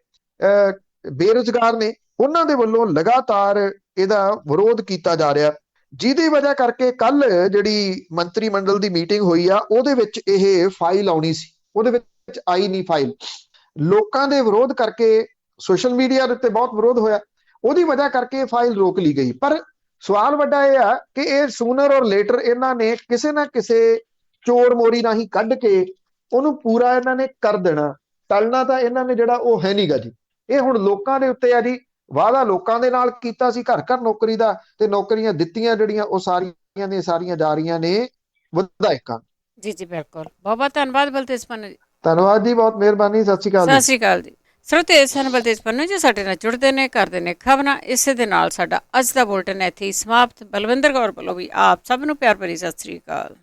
ਬੇਰੁਜ਼ਗਾਰ ਨੇ ਉਹਨਾਂ ਦੇ ਵੱਲੋਂ ਲਗਾਤਾਰ ਇਹਦਾ ਵਿਰੋਧ ਕੀਤਾ ਜਾ ਰਿਹਾ, ਜਿਹਦੀ ਵਜ੍ਹਾ ਕਰਕੇ ਕੱਲ ਜਿਹੜੀ ਮੰਤਰੀ ਮੰਡਲ ਦੀ ਮੀਟਿੰਗ ਹੋਈ ਆ ਉਹਦੇ ਵਿੱਚ ਇਹ ਫਾਈਲ ਆਉਣੀ ਸੀ, ਉਹਦੇ ਵਿੱਚ ਆਈ ਨਹੀਂ ਫਾਈਲ। ਲੋਕਾਂ ਦੇ ਵਿਰੋਧ ਕਰਕੇ, ਸੋਸ਼ਲ ਮੀਡੀਆ ਦੇ ਉੱਤੇ ਬਹੁਤ ਵਿਰੋਧ ਹੋਇਆ, ਉਹਦੀ ਵਜ੍ਹਾ ਕਰਕੇ ਫਾਈਲ ਰੋਕ ਲਈ ਗਈ। ਪਰ ਸਵਾਲ ਵੱਡਾ ਇਹ ਆ ਕਿ ਇਹ ਸੂਨਰ ਔਰ ਲੇਟਰ ਇਹਨਾਂ ਨੇ ਕਿਸੇ ਨਾ ਕਿਸੇ ਚੋਰ ਮੋਰੀ ਰਾਹੀਂ ਕੱਢ ਕੇ ਉਹਨੂੰ ਪੂਰਾ ਇਹਨਾਂ ਨੇ ਕਰ ਦੇਣਾ। ਟਲਣਾ ਤਾਂ ਇਹਨਾਂ ਨੇ ਜਿਹੜਾ ਉਹ ਹੈ ਨੀਗਾ ਜੀ। ਇਹ ਹੁਣ ਲੋਕਾਂ ਦੇ ਉੱਤੇ ਆ ਜੀ। ਵਾਅਦਾ ਲੋਕਾਂ ਦੇ ਨਾਲ ਕੀਤਾ ਸੀ ਘਰ ਨੌਕਰੀ ਦਾ, ਤੇ ਨੌਕਰੀਆਂ ਦਿੱਤੀਆਂ ਜਿਹੜੀਆਂ ਉਹ ਸਾਰੀਆਂ ਦੀਆਂ ਸਾਰੀਆਂ ਜਾ ਰਹੀਆਂ ਨੇ ਵਿਧਾਇਕਾਂ। ਜੀ ਜੀ ਬਿਲਕੁਲ। ਬਹੁਤ ਬਹੁਤ ਧੰਨਵਾਦ ਬਲਤੇਜ ਪੰਨੂ ਜੀ। ਧੰਨਵਾਦ ਜੀ, ਬਹੁਤ ਮਿਹਰਬਾਨੀ। ਸਤਿ ਸ਼੍ਰੀ ਅਕਾਲ। ਸਤਿ ਸ਼੍ਰੀ ਅਕਾਲ ਜੀ। ਸਰੋਤੇ ਸਨ ਬਲਤੇਜ ਪੰਨੂ ਜੀ ਸਾਡੇ ਨਾਲ ਜੁੜਦੇ ਨੇ, ਕਰਦੇ ਨੇ ਖਬਰਾਂ। ਇਸੇ ਦੇ ਨਾਲ ਸਾਡਾ ਅੱਜ ਦਾ ਬੁਲਟਨ ਇੱਥੇ ਹੀ ਸਮਾਪਤ। ਬਲਵਿੰਦਰ ਕੌਰ ਵੱਲੋਂ ਵੀ ਆਪ ਸਭ ਨੂੰ ਪਿਆਰ ਭਰੀ ਸਤਿ ਸ਼੍ਰੀ ਅਕਾਲ।